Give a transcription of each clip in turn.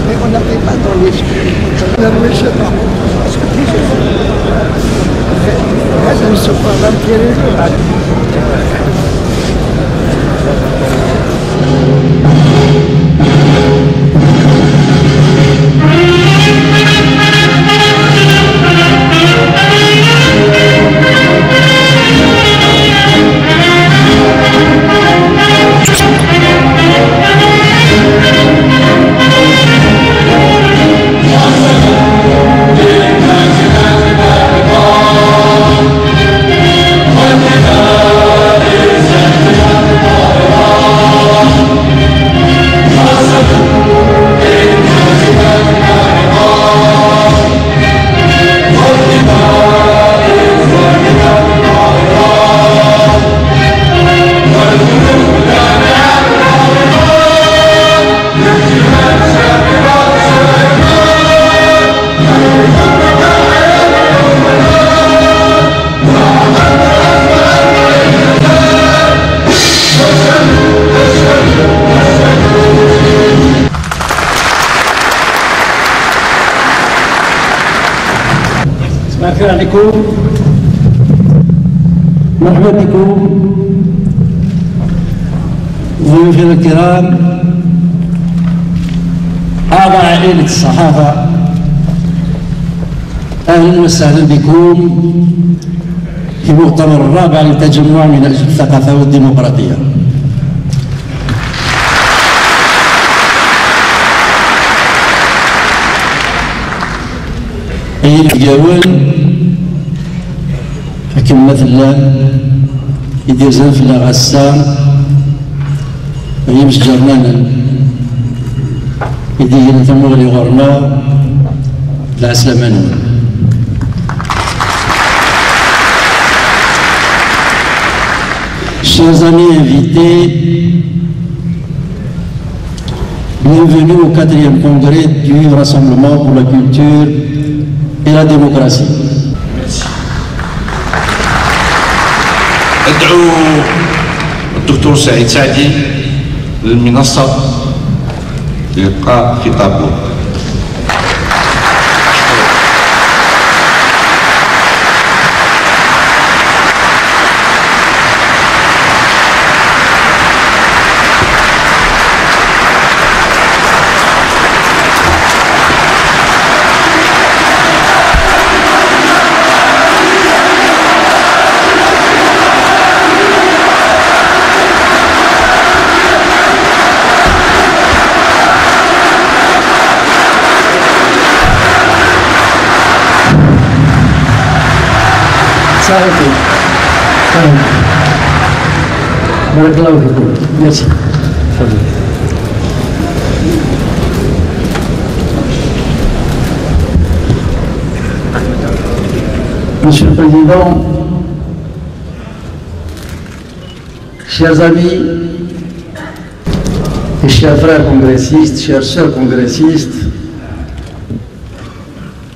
Mais on n'avait pas dans l'esprit. On avait ce par contre, parce que elles ne sont pas vampirées. السلام عليكم مرحبا بكم ضيوفنا الكرام أعضاء عائلة الصحافة، أهلا وسهلا بكم في مؤتمر الرابع للتجمع من أجل الثقافة والديمقراطية. أي الجوال حكم مثلا يدير زين في الغسان ويمش جرنانا يدير ثمغلي غرنا العسلمان. Chers amis invités, bienvenue au 4e congrès du Rassemblement pour la culture et la démocratie. أدعو الدكتور سعيد سعدي للمنصة لإلقاء خطابه. S'arrêter. Merci. Monsieur le Président, chers amis et chers frères congressistes, chères sœurs congressistes,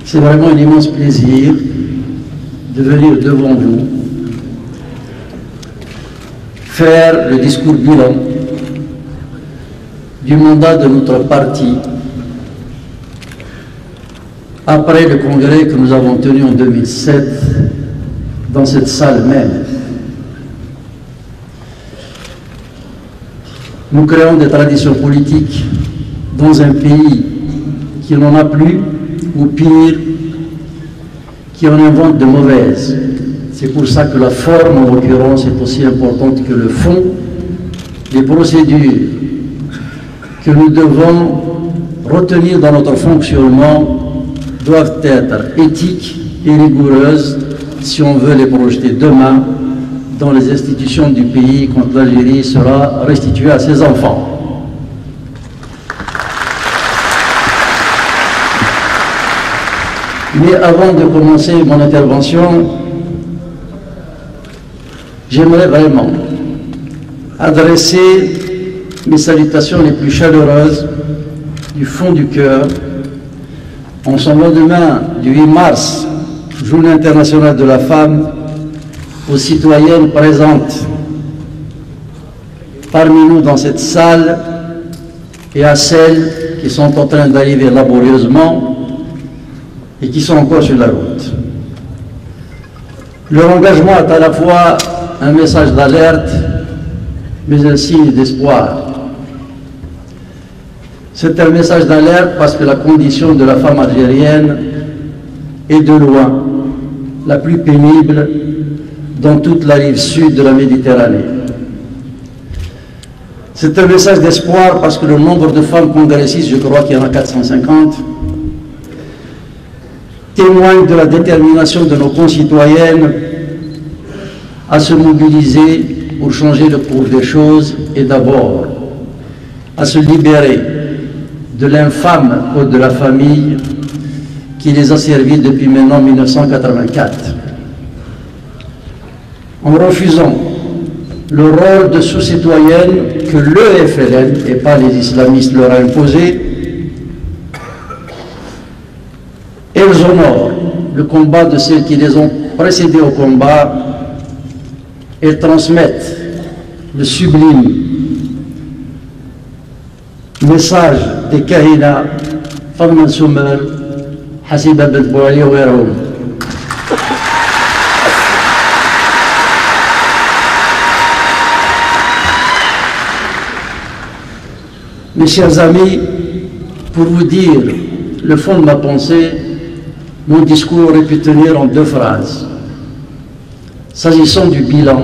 c'est vraiment un immense plaisir de venir devant vous faire le discours bilan du mandat de notre parti après le congrès que nous avons tenu en 2007 dans cette salle même. Nous créons des traditions politiques dans un pays qui n'en a plus, ou pire, qui en invente de mauvaises. C'est pour ça que la forme, en l'occurrence, est aussi importante que le fond. Les procédures que nous devons retenir dans notre fonctionnement doivent être éthiques et rigoureuses si on veut les projeter demain dans les institutions du pays quand l'Algérie sera restituée à ses enfants. Mais avant de commencer mon intervention, j'aimerais vraiment adresser mes salutations les plus chaleureuses du fond du cœur en son lendemain du 8 mars, Journée internationale de la femme, aux citoyennes présentes parmi nous dans cette salle et à celles qui sont en train d'arriver laborieusement et qui sont encore sur la route. Leur engagement est à la fois un message d'alerte, mais un signe d'espoir. C'est un message d'alerte parce que la condition de la femme algérienne est de loin la plus pénible dans toute la rive sud de la Méditerranée. C'est un message d'espoir parce que le nombre de femmes congressistes, je crois qu'il y en a 450, témoigne de la détermination de nos concitoyennes à se mobiliser pour changer le cours des choses et d'abord à se libérer de l'infâme code de la famille qui les a servis depuis maintenant 1984. En refusant le rôle de sous-citoyenne que le FLN et pas les islamistes leur a imposé, elles honorent le combat de ceux qui les ont précédés au combat et transmettent le sublime message des Kahina, Fatma Soumel, Hasiba bint Bouali ou Eroum. Mes chers amis, pour vous dire le fond de ma pensée, mon discours aurait pu tenir en 2 phrases. S'agissant du bilan,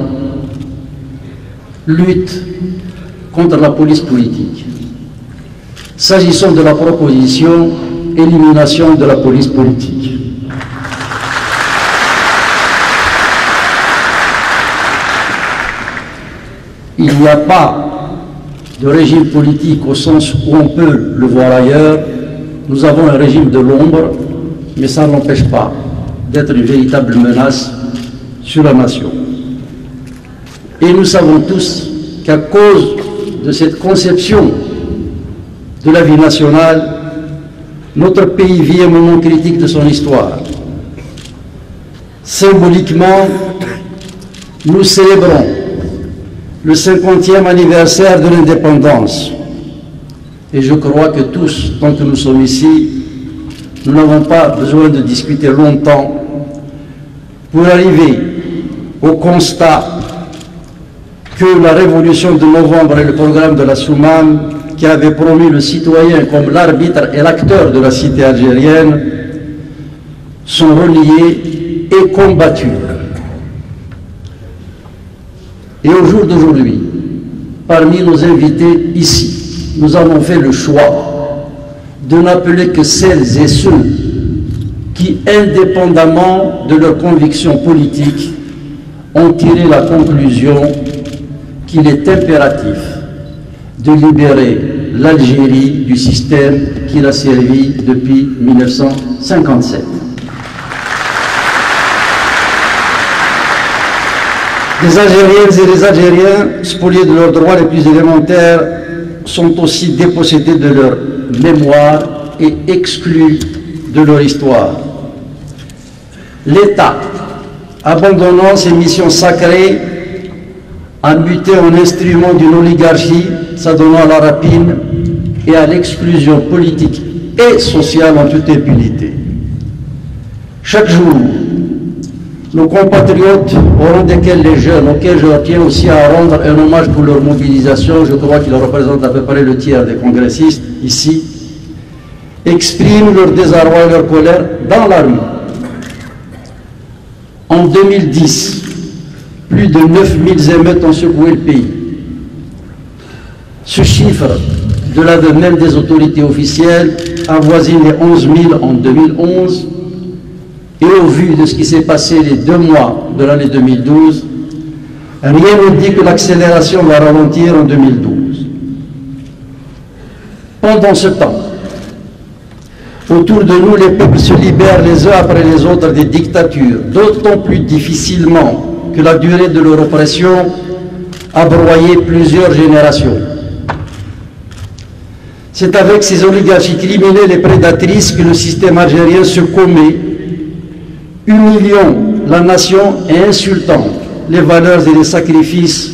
lutte contre la police politique. S'agissant de la proposition, élimination de la police politique. Il n'y a pas de régime politique au sens où on peut le voir ailleurs. Nous avons un régime de l'ombre, mais ça n'empêche pas d'être une véritable menace sur la nation. Et nous savons tous qu'à cause de cette conception de la vie nationale, notre pays vit un moment critique de son histoire. Symboliquement, nous célébrons le 50e anniversaire de l'indépendance. Et je crois que tous, tant que nous sommes ici, nous n'avons pas besoin de discuter longtemps pour arriver au constat que la révolution de novembre et le programme de la Soumam, qui avait promis le citoyen comme l'arbitre et l'acteur de la cité algérienne, sont reliés et combattus. Et au jour d'aujourd'hui, parmi nos invités ici, nous avons fait le choix de n'appeler que celles et ceux qui, indépendamment de leurs convictions politiques, ont tiré la conclusion qu'il est impératif de libérer l'Algérie du système qui l'a servi depuis 1957. Les Algériennes et les Algériens, spoliés de leurs droits les plus élémentaires, sont aussi dépossédés de leur mémoire et exclus de leur histoire. L'État, abandonnant ses missions sacrées, a muté en instrument d'une oligarchie, s'adonnant à la rapine et à l'exclusion politique et sociale en toute impunité. Chaque jour, nos compatriotes, au rang desquels les jeunes, auxquels je tiens aussi à rendre un hommage pour leur mobilisation, je crois qu'ils représentent à peu près le tiers des congressistes ici, expriment leur désarroi et leur colère dans la rue. En 2010, plus de 9000 émeutes ont secoué le pays. Ce chiffre, de l'aveu même des autorités officielles, avoisine les 11 000 en 2011, et au vu de ce qui s'est passé les 2 mois de l'année 2012, rien ne dit que l'accélération va ralentir en 2012. Pendant ce temps, autour de nous, les peuples se libèrent les uns après les autres des dictatures, d'autant plus difficilement que la durée de leur oppression a broyé plusieurs générations. C'est avec ces oligarchies criminelles et prédatrices que le système algérien se commet, humiliant la nation et insultant les valeurs et les sacrifices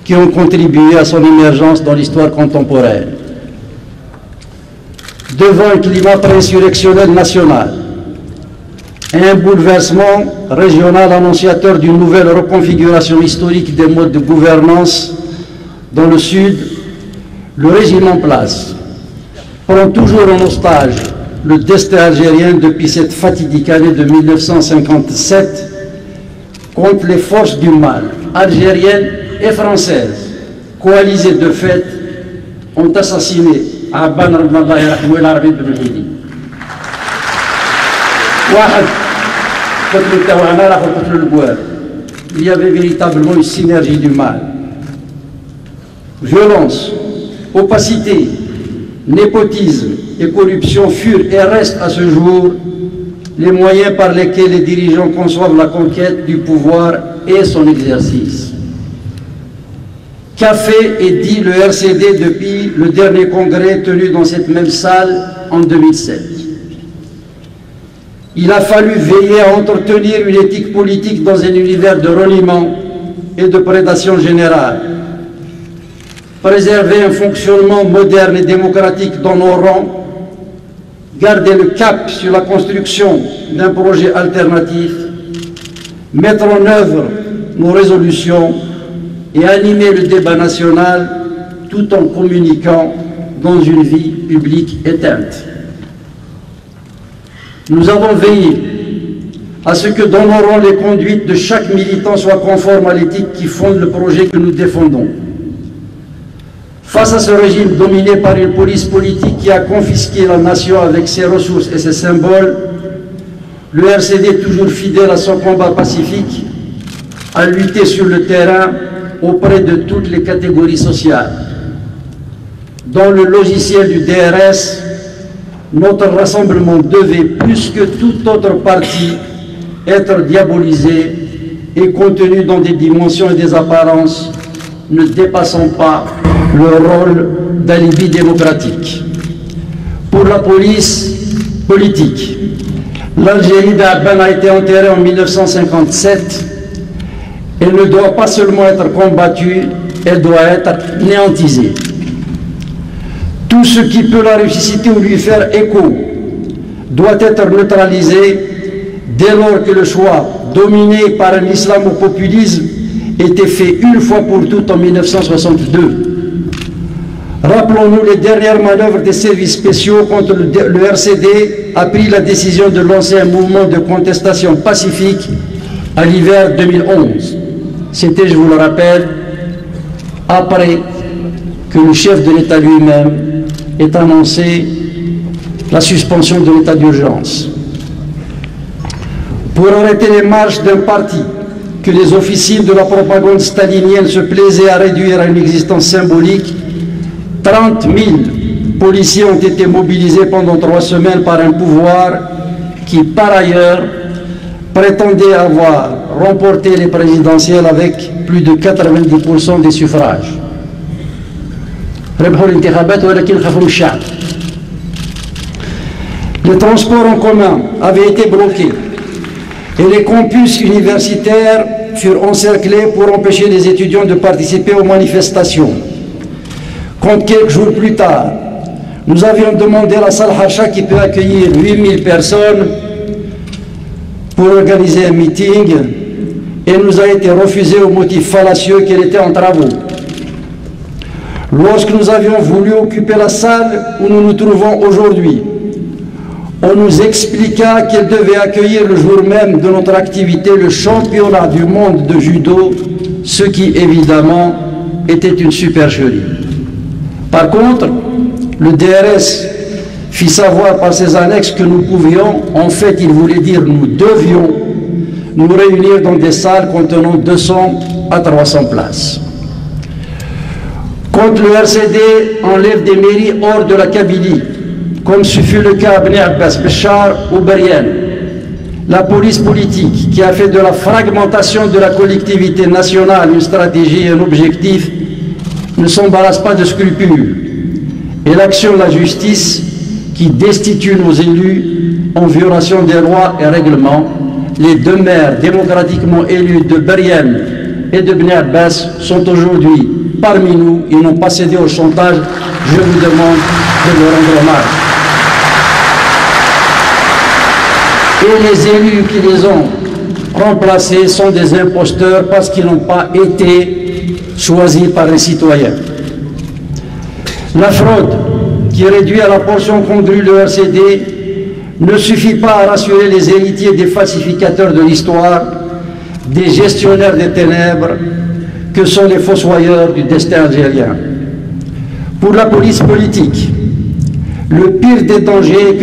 qui ont contribué à son émergence dans l'histoire contemporaine. Devant un climat préinsurrectionnel national et un bouleversement régional annonciateur d'une nouvelle reconfiguration historique des modes de gouvernance dans le Sud, le régime en place prend toujours en otage le destin algérien depuis cette fatidique année de 1957 contre les forces du mal, algériennes et françaises, coalisées de fait, ont assassiné Abban Ramadan et l'Arabie de Mehdi. Il y avait véritablement une synergie du mal. Violence, opacité, népotisme et corruption furent et restent à ce jour les moyens par lesquels les dirigeants conçoivent la conquête du pouvoir et son exercice. Qu'a fait et dit le RCD depuis le dernier congrès tenu dans cette même salle en 2007? Il a fallu veiller à entretenir une éthique politique dans un univers de reniement et de prédation générale, préserver un fonctionnement moderne et démocratique dans nos rangs, garder le cap sur la construction d'un projet alternatif, mettre en œuvre nos résolutions et animer le débat national tout en communiquant dans une vie publique éteinte. Nous avons veillé à ce que dans nos rangs, les conduites de chaque militant soient conformes à l'éthique qui fonde le projet que nous défendons. Face à ce régime dominé par une police politique qui a confisqué la nation avec ses ressources et ses symboles, le RCD, toujours fidèle à son combat pacifique, a lutté sur le terrain auprès de toutes les catégories sociales. Dans le logiciel du DRS, notre rassemblement devait, plus que tout autre parti, être diabolisé et contenu dans des dimensions et des apparences ne dépassant pas le rôle d'alibi démocratique. Pour la police politique, l'Algérie d'Abban a été enterrée en 1957. Elle ne doit pas seulement être combattue, elle doit être néantisée. Tout ce qui peut la ressusciter ou lui faire écho doit être neutralisé dès lors que le choix, dominé par un islamo-populisme, était fait une fois pour toutes en 1962. Rappelons-nous les dernières manœuvres des services spéciaux contre le RCD a pris la décision de lancer un mouvement de contestation pacifique à l'hiver 2011. C'était, je vous le rappelle, après que le chef de l'État lui-même ait annoncé la suspension de l'état d'urgence. Pour arrêter les marches d'un parti que les officines de la propagande stalinienne se plaisaient à réduire à une existence symbolique, 30 000 policiers ont été mobilisés pendant 3 semaines par un pouvoir qui, par ailleurs, prétendait avoir remporté les présidentielles avec plus de 90% des suffrages. Les transports en commun avaient été bloqués et les campus universitaires furent encerclés pour empêcher les étudiants de participer aux manifestations. Quand quelques jours plus tard, nous avions demandé à la salle Hacha qui peut accueillir 8000 personnes pour organiser un meeting et nous a été refusé au motif fallacieux qu'elle était en travaux. Lorsque nous avions voulu occuper la salle où nous nous trouvons aujourd'hui, on nous expliqua qu'elle devait accueillir le jour même de notre activité le championnat du monde de judo, ce qui évidemment était une supercherie. Par contre, le DRS fit savoir par ses annexes que nous pouvions, en fait il voulait dire nous devions, nous réunir dans des salles contenant 200 à 300 places. Quand le RCD enlève des mairies hors de la Kabylie, comme ce fut le cas à Bni Abbas, Béchar ou Berian, la police politique qui a fait de la fragmentation de la collectivité nationale une stratégie et un objectif ne s'embarrasse pas de scrupules. Et l'action de la justice qui destitue nos élus en violation des lois et règlements, les 2 maires démocratiquement élus de Berian et de Bni Abbas sont aujourd'hui parmi nous, ils n'ont pas cédé au chantage. Je vous demande de leur rendre hommage. Et les élus qui les ont remplacés sont des imposteurs parce qu'ils n'ont pas été choisis par les citoyens. La fraude qui réduit à la portion congrue le RCD ne suffit pas à rassurer les héritiers des falsificateurs de l'histoire, des gestionnaires des ténèbres, que sont les fossoyeurs du destin algérien. Pour la police politique, le pire des dangers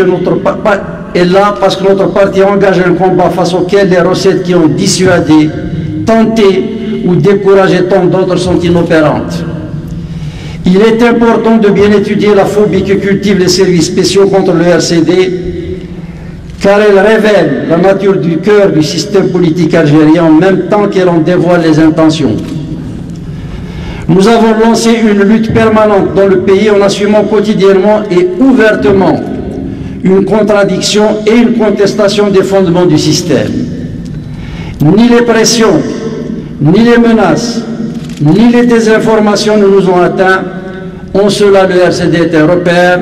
est là parce que notre parti engage un combat face auquel les recettes qui ont dissuadé, tenté ou découragé tant d'autres sont inopérantes. Il est important de bien étudier la phobie que cultivent les services spéciaux contre le RCD, car elle révèle la nature du cœur du système politique algérien en même temps qu'elle en dévoile les intentions. Nous avons lancé une lutte permanente dans le pays en assumant quotidiennement et ouvertement une contradiction et une contestation des fondements du système. Ni les pressions, ni les menaces, ni les désinformations ne nous ont atteints. En cela, le RCD est un repère,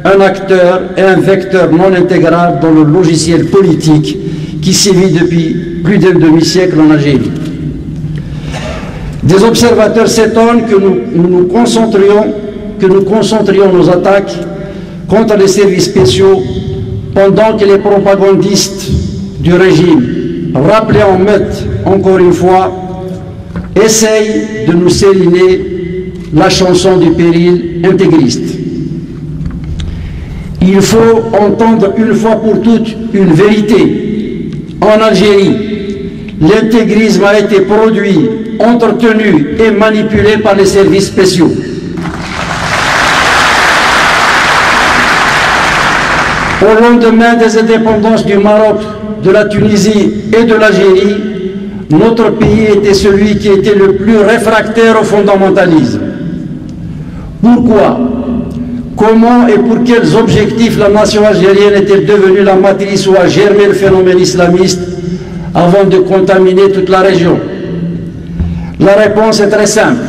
un acteur et un vecteur non intégrable dans le logiciel politique qui sévit depuis plus d'un demi-siècle en Algérie. Des observateurs s'étonnent que nous concentrions nos attaques contre les services spéciaux pendant que les propagandistes du régime, rappelés en meute encore une fois, essayent de nous sériner la chanson du péril intégriste. Il faut entendre une fois pour toutes une vérité. En Algérie, l'intégrisme a été produit, entretenu et manipulé par les services spéciaux. Au lendemain des indépendances du Maroc, de la Tunisie et de l'Algérie, notre pays était celui qui était le plus réfractaire au fondamentalisme. Pourquoi? Comment et pour quels objectifs la nation algérienne est-elle devenue la matrice où a germé le phénomène islamiste avant de contaminer toute la région? La réponse est très simple.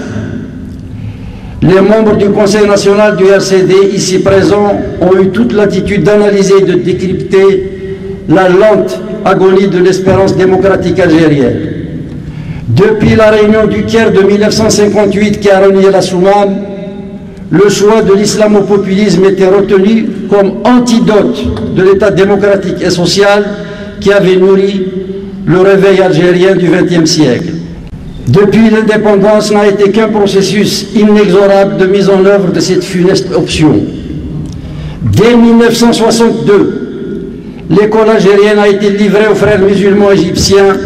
Les membres du Conseil national du RCD, ici présents, ont eu toute l'attitude d'analyser et de décrypter la lente agonie de l'espérance démocratique algérienne. Depuis la réunion du Caire de 1958 qui a renié la Soumane, le choix de l'islamo-populisme était retenu comme antidote de l'état démocratique et social qui avait nourri le réveil algérien du XXe siècle. Depuis, l'indépendance n'a été qu'un processus inexorable de mise en œuvre de cette funeste option. Dès 1962, l'école algérienne a été livrée aux frères musulmans égyptiens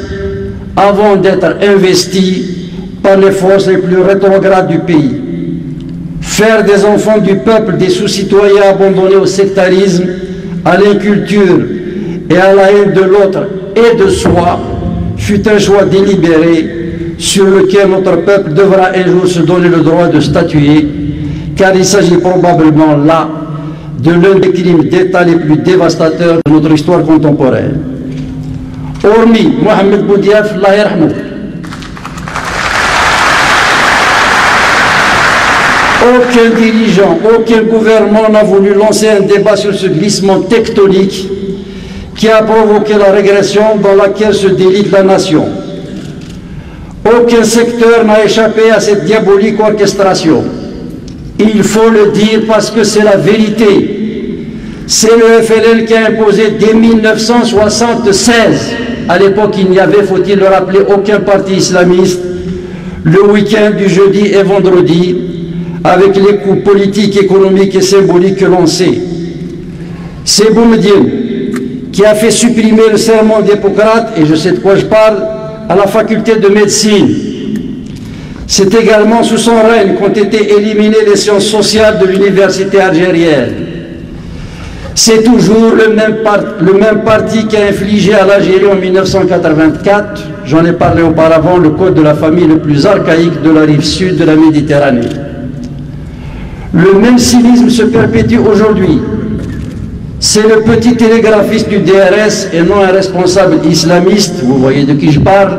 avant d'être investie par les forces les plus rétrogrades du pays. Faire des enfants du peuple des sous-citoyens abandonnés au sectarisme, à l'inculture et à la haine de l'autre et de soi fut un choix délibéré sur lequel notre peuple devra un jour se donner le droit de statuer, car il s'agit probablement là de l'un des crimes d'État les plus dévastateurs de notre histoire contemporaine. Hormis Mohamed Boudiaf, Allah yarhamou, aucun dirigeant, aucun gouvernement n'a voulu lancer un débat sur ce glissement tectonique qui a provoqué la régression dans laquelle se délite la nation. Aucun secteur n'a échappé à cette diabolique orchestration. Il faut le dire parce que c'est la vérité. C'est le FLN qui a imposé dès 1976. À l'époque, il n'y avait, faut-il le rappeler, aucun parti islamiste. Le week-end du jeudi et vendredi, avec les coups politiques, économiques et symboliques que l'on sait. C'est Boumediene qui a fait supprimer le serment d'Hippocrate, et je sais de quoi je parle, à la faculté de médecine. C'est également sous son règne qu'ont été éliminées les sciences sociales de l'université algérienne. C'est toujours le même parti qui a infligé à l'Algérie en 1984, j'en ai parlé auparavant, le code de la famille le plus archaïque de la rive sud de la Méditerranée. Le même cynisme se perpétue aujourd'hui. C'est le petit télégraphiste du DRS et non un responsable islamiste, vous voyez de qui je parle,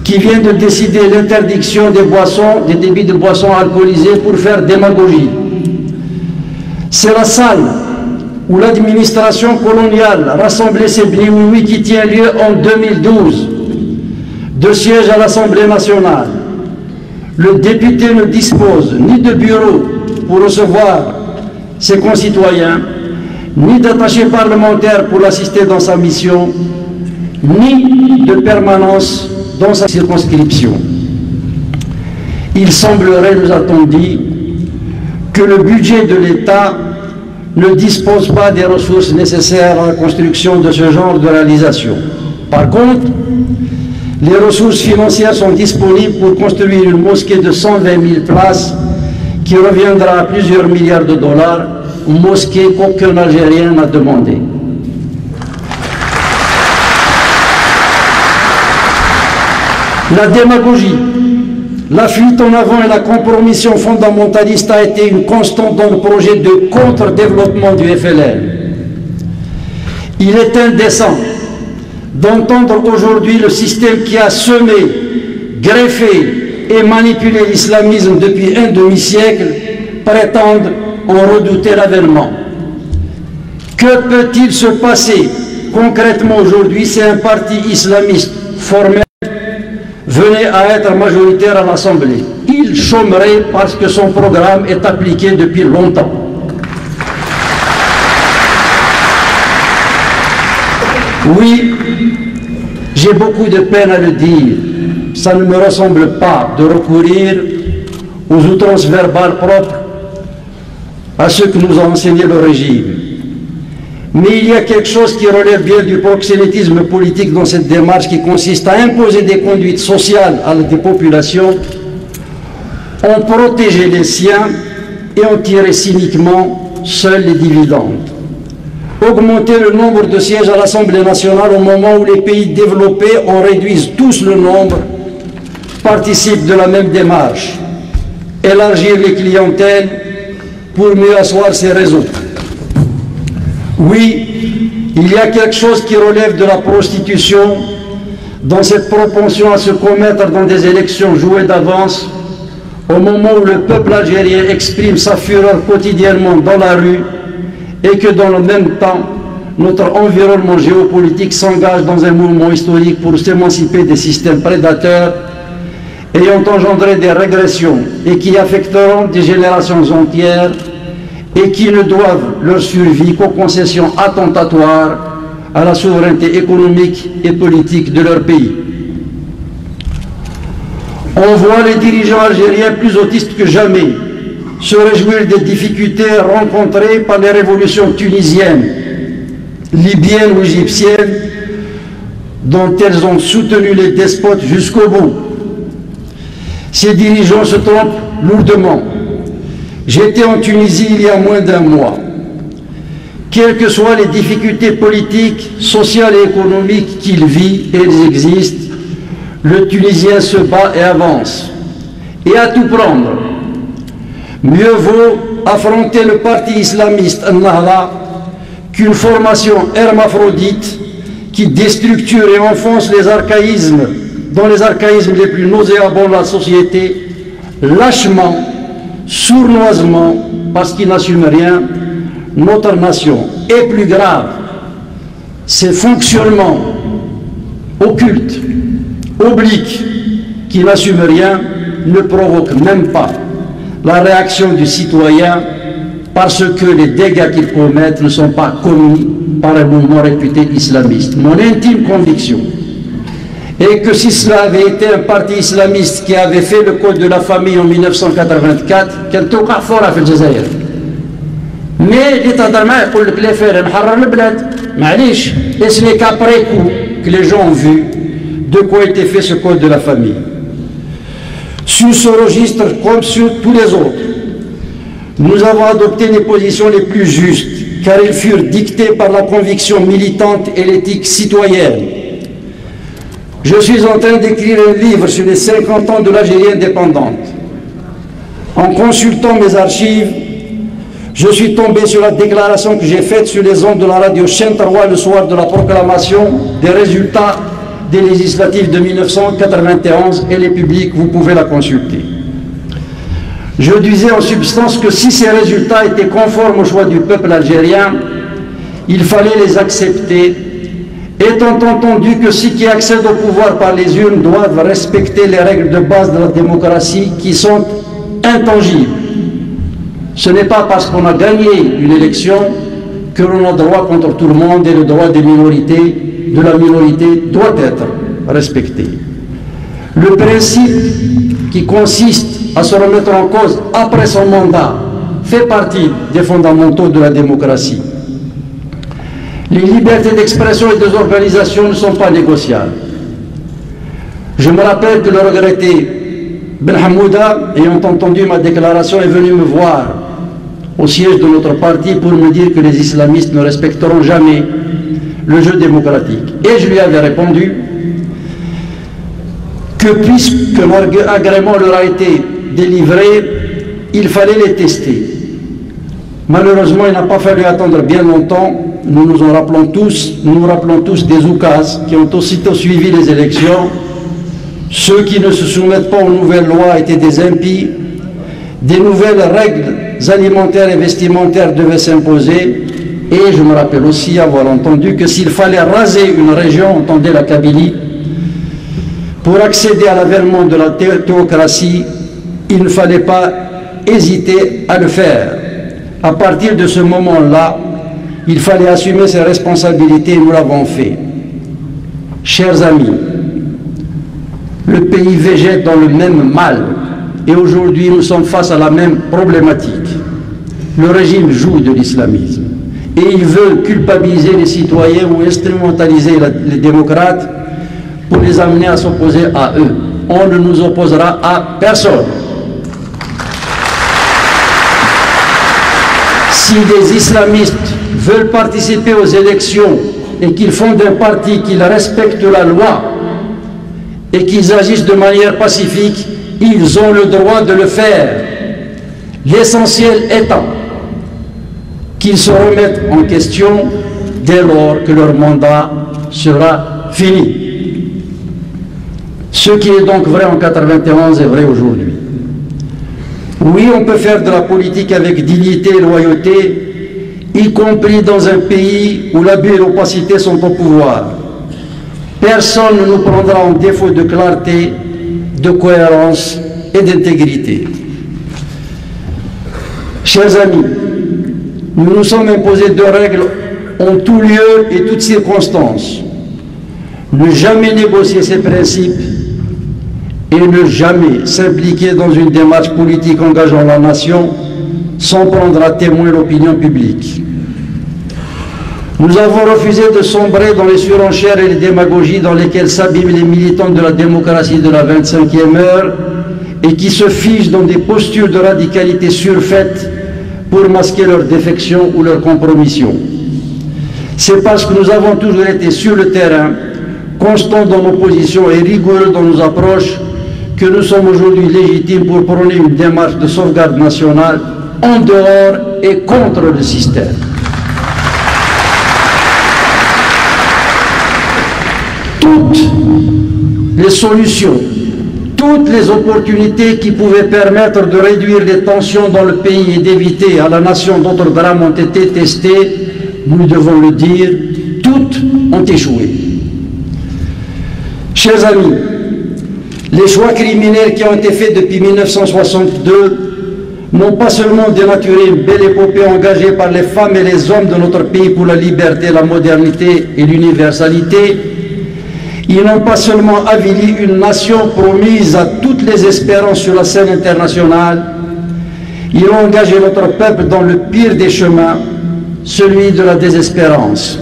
qui vient de décider l'interdiction des débits de boissons alcoolisées pour faire démagogie. C'est la salle où l'administration coloniale rassemblait ses bniouis qui tient lieu en 2012, de siège à l'Assemblée nationale. Le député ne dispose ni de bureau pour recevoir ses concitoyens, ni d'attaché parlementaire pour l'assister dans sa mission, ni de permanence dans sa circonscription. Il semblerait, nous a-t-on dit, que le budget de l'État ne dispose pas des ressources nécessaires à la construction de ce genre de réalisation. Par contre, les ressources financières sont disponibles pour construire une mosquée de 120 000 places qui reviendra à plusieurs milliards de dollars, une mosquée qu'aucun Algérien n'a demandé. La démagogie, la fuite en avant et la compromission fondamentaliste a été une constante dans le projet de contre-développement du FLN. Il est indécent d'entendre aujourd'hui le système qui a semé, greffé et manipulé l'islamisme depuis un demi-siècle prétendre en redouter l'avènement. Que peut-il se passer concrètement aujourd'hui si un parti islamiste formel venait à être majoritaire à l'Assemblée? Il chômerait parce que son programme est appliqué depuis longtemps. Oui, j'ai beaucoup de peine à le dire. Ça ne me ressemble pas de recourir aux outrances verbales propres à ce que nous a enseigné le régime. Mais il y a quelque chose qui relève bien du proxénétisme politique dans cette démarche qui consiste à imposer des conduites sociales à des populations, en protéger les siens et en tirer cyniquement seuls les dividendes. Augmenter le nombre de sièges à l'Assemblée nationale au moment où les pays développés en réduisent tous le nombre, participe de la même démarche. Élargir les clientèles pour mieux asseoir ses réseaux. Oui, il y a quelque chose qui relève de la prostitution dans cette propension à se commettre dans des élections jouées d'avance, au moment où le peuple algérien exprime sa fureur quotidiennement dans la rue et que dans le même temps, notre environnement géopolitique s'engage dans un mouvement historique pour s'émanciper des systèmes prédateurs ayant engendré des régressions et qui affecteront des générations entières et qui ne doivent leur survie qu'aux concessions attentatoires à la souveraineté économique et politique de leur pays. On voit les dirigeants algériens plus autistes que jamais se réjouir des difficultés rencontrées par les révolutions tunisiennes, libyennes ou égyptiennes, dont elles ont soutenu les despotes jusqu'au bout. Ces dirigeants se trompent lourdement. J'étais en Tunisie il y a moins d'un mois. Quelles que soient les difficultés politiques, sociales et économiques qu'il vit, et elles existent, le Tunisien se bat et avance. Et à tout prendre. Mieux vaut affronter le parti islamiste Al-Nahda qu'une formation hermaphrodite qui déstructure et enfonce les archaïsmes, dans les archaïsmes les plus nauséabonds de la société, lâchement, sournoisement, parce qu'il n'assume rien, notre nation. Et plus grave, ces fonctionnements occultes, obliques, qui n'assument rien, ne provoquent même pas la réaction du citoyen parce que les dégâts qu'ils commettent ne sont pas commis par un mouvement réputé islamiste. Mon intime conviction est que si cela avait été un parti islamiste qui avait fait le code de la famille en 1984, quel توقع فورة في الجزائر. Mais l'État d'Allemagne يقول لك لا فعلا نحرر البلاد معليش. Et ce n'est qu'après coup que les gens ont vu de quoi était fait ce code de la famille. Sur ce registre, comme sur tous les autres, nous avons adopté les positions les plus justes, car elles furent dictées par la conviction militante et l'éthique citoyenne. Je suis en train d'écrire un livre sur les 50 ans de l'Algérie indépendante. En consultant mes archives, je suis tombé sur la déclaration que j'ai faite sur les ondes de la radio Chentarwa le soir de la proclamation des résultats des législatives de 1991, elle est publique, vous pouvez la consulter. Je disais en substance que si ces résultats étaient conformes au choix du peuple algérien, il fallait les accepter, étant entendu que ceux qui accèdent au pouvoir par les urnes doivent respecter les règles de base de la démocratie qui sont intangibles. Ce n'est pas parce qu'on a gagné une élection que l'on a droit contre tout le monde et le droit des minorités, de la minorité, doit être respecté. Le principe qui consiste à se remettre en cause après son mandat fait partie des fondamentaux de la démocratie. Les libertés d'expression et de organisation ne sont pas négociables. Je me rappelle que le regretté Ben Hamouda, ayant entendu ma déclaration, est venu me voir au siège de notre parti pour me dire que les islamistes ne respecteront jamais le jeu démocratique. Et je lui avais répondu que puisque l'agrément leur a été délivré, il fallait les tester. Malheureusement, il n'a pas fallu attendre bien longtemps. Nous nous rappelons tous des oukases qui ont aussitôt suivi les élections. Ceux qui ne se soumettent pas aux nouvelles lois étaient des impies. Des nouvelles règles alimentaires et vestimentaires devaient s'imposer. Et je me rappelle aussi avoir entendu que s'il fallait raser une région, entendez la Kabylie, pour accéder à l'avènement de la théocratie, il ne fallait pas hésiter à le faire. À partir de ce moment-là, il fallait assumer ses responsabilités et nous l'avons fait. Chers amis, le pays végète dans le même mal et aujourd'hui nous sommes face à la même problématique. Le régime joue de l'islamisme et il veut culpabiliser les citoyens ou instrumentaliser les démocrates pour les amener à s'opposer à eux. On ne nous opposera à personne. Si des islamistes veulent participer aux élections et qu'ils fondent un parti, qu'ils respectent la loi et qu'ils agissent de manière pacifique, ils ont le droit de le faire. L'essentiel étant qu'ils se remettent en question dès lors que leur mandat sera fini. Ce qui est donc vrai en 91 est vrai aujourd'hui. Oui, on peut faire de la politique avec dignité et loyauté, y compris dans un pays où l'abus et l'opacité sont au pouvoir. Personne ne nous prendra en défaut de clarté, de cohérence et d'intégrité. Chers amis, nous nous sommes imposés deux règles en tout lieu et toutes circonstances. Ne jamais négocier ses principes et ne jamais s'impliquer dans une démarche politique engageant la nation sans prendre à témoin l'opinion publique. Nous avons refusé de sombrer dans les surenchères et les démagogies dans lesquelles s'abîment les militants de la démocratie de la 25e heure et qui se figent dans des postures de radicalité surfaites pour masquer leur défection ou leur compromission. C'est parce que nous avons toujours été sur le terrain, constants dans nos positions et rigoureux dans nos approches, que nous sommes aujourd'hui légitimes pour prôner une démarche de sauvegarde nationale en dehors et contre le système. Toutes les solutions, toutes les opportunités qui pouvaient permettre de réduire les tensions dans le pays et d'éviter à la nation d'autres drames ont été testées, nous devons le dire, toutes ont échoué. Chers amis, les choix criminels qui ont été faits depuis 1962 n'ont pas seulement dénaturé une belle épopée engagée par les femmes et les hommes de notre pays pour la liberté, la modernité et l'universalité. Ils n'ont pas seulement avili une nation promise à toutes les espérances sur la scène internationale, ils ont engagé notre peuple dans le pire des chemins, celui de la désespérance.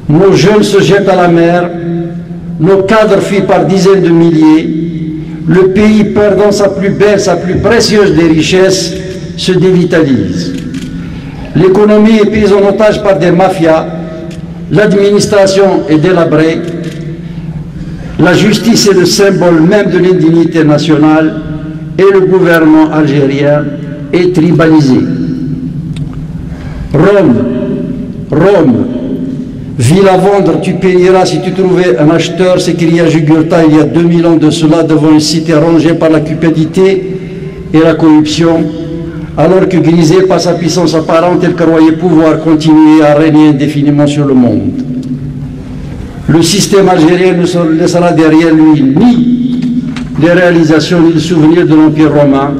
Nos jeunes se jettent à la mer, nos cadres fuient par dizaines de milliers, le pays perdant sa plus belle, sa plus précieuse des richesses, se dévitalise. L'économie est prise en otage par des mafias, l'administration est délabrée, la justice est le symbole même de l'indignité nationale et le gouvernement algérien est tribalisé. Rome Ville à vendre, tu payeras si tu trouvais un acheteur, s'écria Jugurtha il y a 2000 ans de cela devant une cité rongée par la cupidité et la corruption, alors que grisé par sa puissance apparente, elle croyait pouvoir continuer à régner indéfiniment sur le monde. Le système algérien ne se laissera derrière lui ni les réalisations ni les souvenirs de l'Empire romain,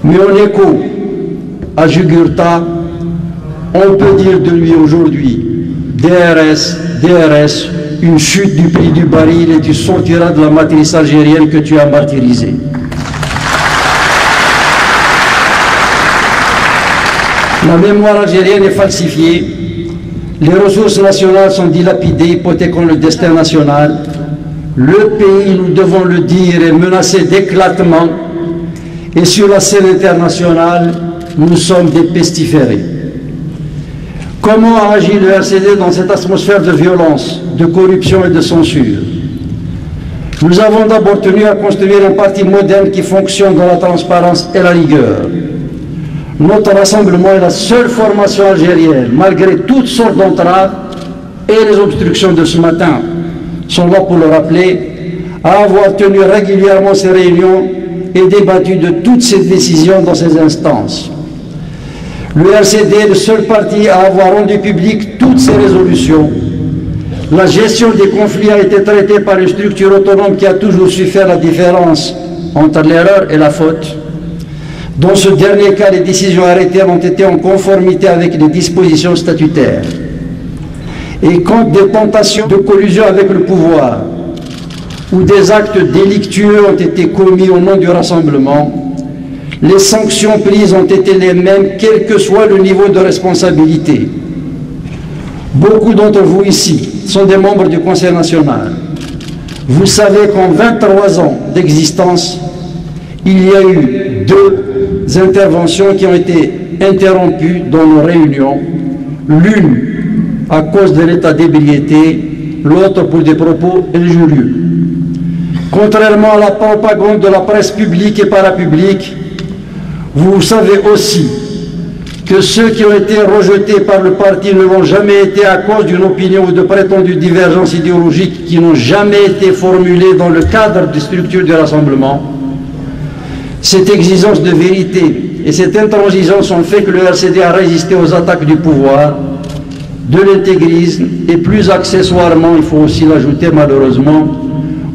mais en écho à Jugurtha, on peut dire de lui aujourd'hui, DRS, une chute du prix du baril et tu sortiras de la matrice algérienne que tu as martyrisée. La mémoire algérienne est falsifiée, les ressources nationales sont dilapidées, hypothéquant le destin national. Le pays, nous devons le dire, est menacé d'éclatement et sur la scène internationale, nous sommes des pestiférés. Comment a agi le RCD dans cette atmosphère de violence, de corruption et de censure? Nous avons d'abord tenu à construire un parti moderne qui fonctionne dans la transparence et la rigueur. Notre rassemblement est la seule formation algérienne, malgré toutes sortes d'entraves et les obstructions de ce matin, sont là pour le rappeler, à avoir tenu régulièrement ces réunions et débattu de toutes ces décisions dans ces instances. Le RCD est le seul parti à avoir rendu public toutes ces résolutions. La gestion des conflits a été traitée par une structure autonome qui a toujours su faire la différence entre l'erreur et la faute. Dans ce dernier cas, les décisions arrêtées ont été en conformité avec les dispositions statutaires. Et quand des tentations de collusion avec le pouvoir ou des actes délictueux ont été commis au nom du rassemblement, les sanctions prises ont été les mêmes, quel que soit le niveau de responsabilité. Beaucoup d'entre vous ici sont des membres du Conseil national. Vous savez qu'en 23 ans d'existence, il y a eu 2 interventions qui ont été interrompues dans nos réunions, l'une à cause de l'état d'ébriété, l'autre pour des propos injurieux. Contrairement à la propagande de la presse publique et parapublique, vous savez aussi que ceux qui ont été rejetés par le parti ne l'ont jamais été à cause d'une opinion ou de prétendues divergences idéologiques qui n'ont jamais été formulées dans le cadre des structures du rassemblement. Cette exigence de vérité et cette intransigeance ont fait que le RCD a résisté aux attaques du pouvoir, de l'intégrisme et plus accessoirement, il faut aussi l'ajouter malheureusement,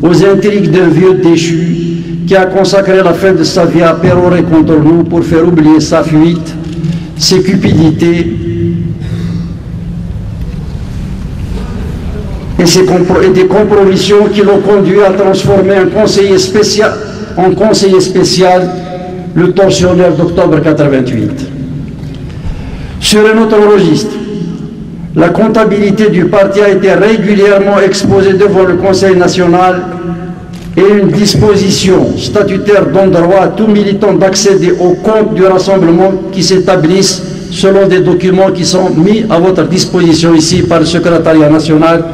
aux intrigues d'un vieux déchu qui a consacré la fin de sa vie à pérorer contre nous pour faire oublier sa fuite, ses cupidités et des compromissions qui l'ont conduit à transformer un conseiller spécial en conseiller spécial, le tortionnaire d'octobre 88. Sur un autre registre, la comptabilité du parti a été régulièrement exposée devant le Conseil national et une disposition statutaire donne droit à tout militant d'accéder aux comptes du rassemblement qui s'établissent selon des documents qui sont mis à votre disposition ici par le secrétariat national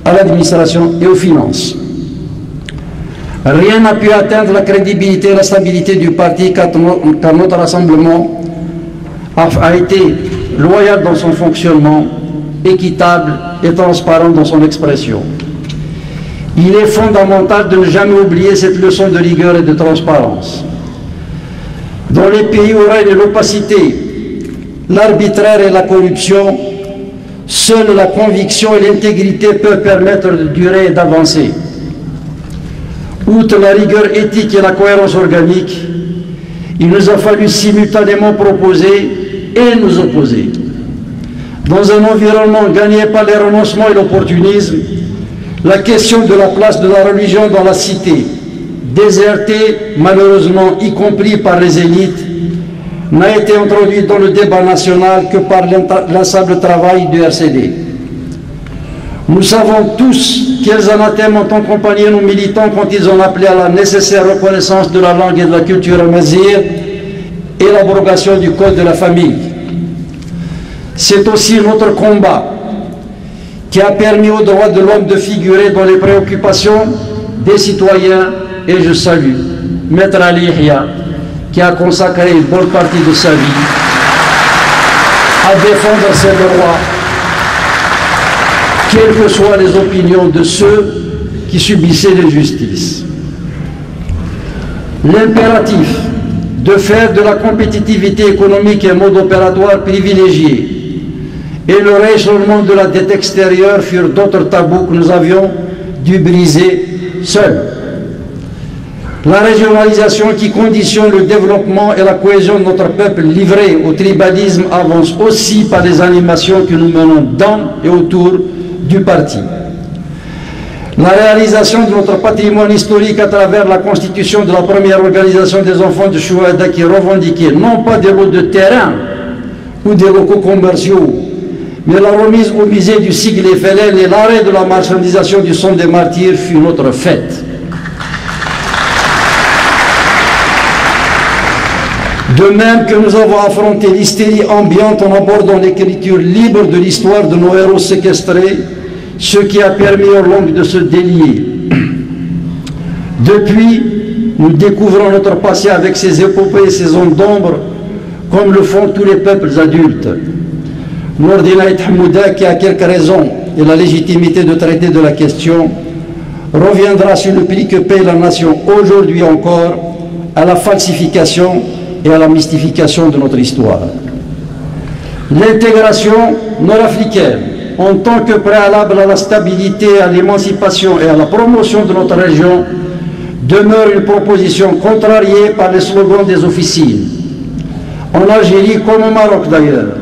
à l'administration et aux finances. Rien n'a pu atteindre la crédibilité et la stabilité du parti car notre rassemblement a été loyal dans son fonctionnement, équitable et transparent dans son expression. Il est fondamental de ne jamais oublier cette leçon de rigueur et de transparence. Dans les pays où règne l'opacité, l'arbitraire et la corruption, seule la conviction et l'intégrité peuvent permettre de durer et d'avancer. Outre la rigueur éthique et la cohérence organique, il nous a fallu simultanément proposer et nous opposer. Dans un environnement gagné par les renoncements et l'opportunisme, la question de la place de la religion dans la cité, désertée malheureusement y compris par les élites, n'a été introduite dans le débat national que par l'inlassable travail du RCD. Nous savons tous quels anathèmes ont accompagné nos militants quand ils ont appelé à la nécessaire reconnaissance de la langue et de la culture amazigh et l'abrogation du code de la famille. C'est aussi notre combat qui a permis aux droits de l'homme de figurer dans les préoccupations des citoyens, et je salue Maître Ali Yahya, qui a consacré une bonne partie de sa vie à défendre ses droits quelles que soient les opinions de ceux qui subissaient l'injustice. L'impératif de faire de la compétitivité économique un mode opératoire privilégié et le rééchelonnement de la dette extérieure furent d'autres tabous que nous avions dû briser seuls. La régionalisation qui conditionne le développement et la cohésion de notre peuple livré au tribalisme avance aussi par les animations que nous menons dans et autour du parti. La réalisation de notre patrimoine historique à travers la constitution de la première organisation des enfants de Chouada qui revendiquait non pas des lots de terrain ou des locaux commerciaux, mais la remise au musée du sigle FLN et l'arrêt de la marchandisation du sang des martyrs fut notre fête. De même que nous avons affronté l'hystérie ambiante en abordant l'écriture libre de l'histoire de nos héros séquestrés, ce qui a permis aux langues de se délier. Depuis, nous découvrons notre passé avec ses épopées et ses zones d'ombre, comme le font tous les peuples adultes. L'ordinaire Hamouda, qui a quelques raisons et la légitimité de traiter de la question, reviendra sur le prix que paye la nation aujourd'hui encore à la falsification et à la mystification de notre histoire. L'intégration nord-africaine, en tant que préalable à la stabilité, à l'émancipation et à la promotion de notre région, demeure une proposition contrariée par les slogans des officines. En Algérie, comme au Maroc d'ailleurs,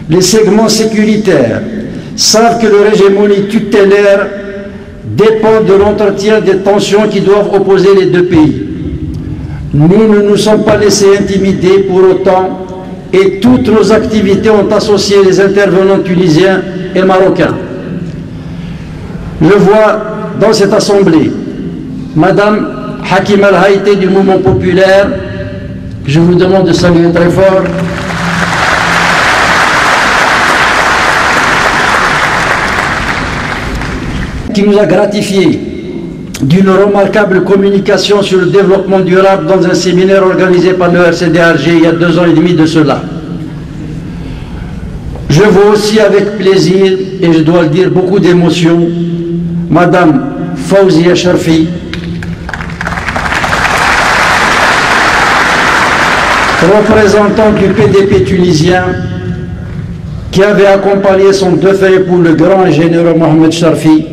les segments sécuritaires savent que leur hégémonie tutélaire dépend de l'entretien des tensions qui doivent opposer les deux pays. Nous ne nous sommes pas laissés intimider pour autant et toutes nos activités ont associé les intervenants tunisiens et marocains. Je vois dans cette assemblée Madame Hakim Al-Haïté du mouvement populaire, que je vous demande de saluer très fort. Qui nous a gratifié d'une remarquable communication sur le développement durable dans un séminaire organisé par le RCD Alger il y a 2 ans et demi de cela. Je vois aussi avec plaisir, et je dois le dire, beaucoup d'émotion, Madame Fawzia Sharfi, représentante du PDP tunisien, qui avait accompagné son défunt époux, le grand et généreux Mohamed Sharfi,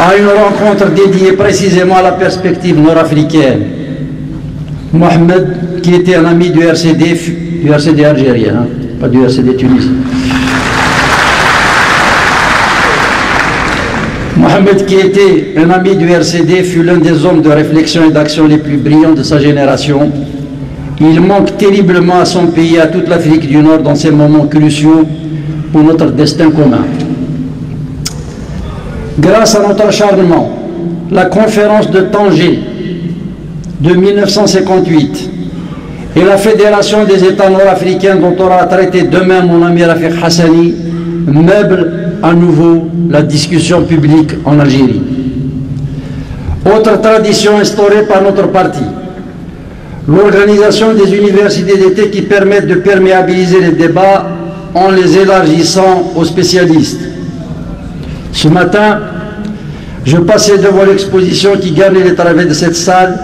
à une rencontre dédiée précisément à la perspective nord-africaine. Mohamed, qui était un ami du RCD algérien, hein, pas du RCD tunisien. Mohamed, qui était un ami du RCD, fut l'un des hommes de réflexion et d'action les plus brillants de sa génération. Il manque terriblement à son pays et à toute l'Afrique du Nord dans ces moments cruciaux pour notre destin commun. Grâce à notre acharnement, la conférence de Tanger de 1958 et la Fédération des États nord-africains dont aura traité demain mon ami Rafiq Hassani meublent à nouveau la discussion publique en Algérie. Autre tradition instaurée par notre parti, l'organisation des universités d'été qui permettent de perméabiliser les débats en les élargissant aux spécialistes. Ce matin, je passais devant l'exposition qui garnit les travées de cette salle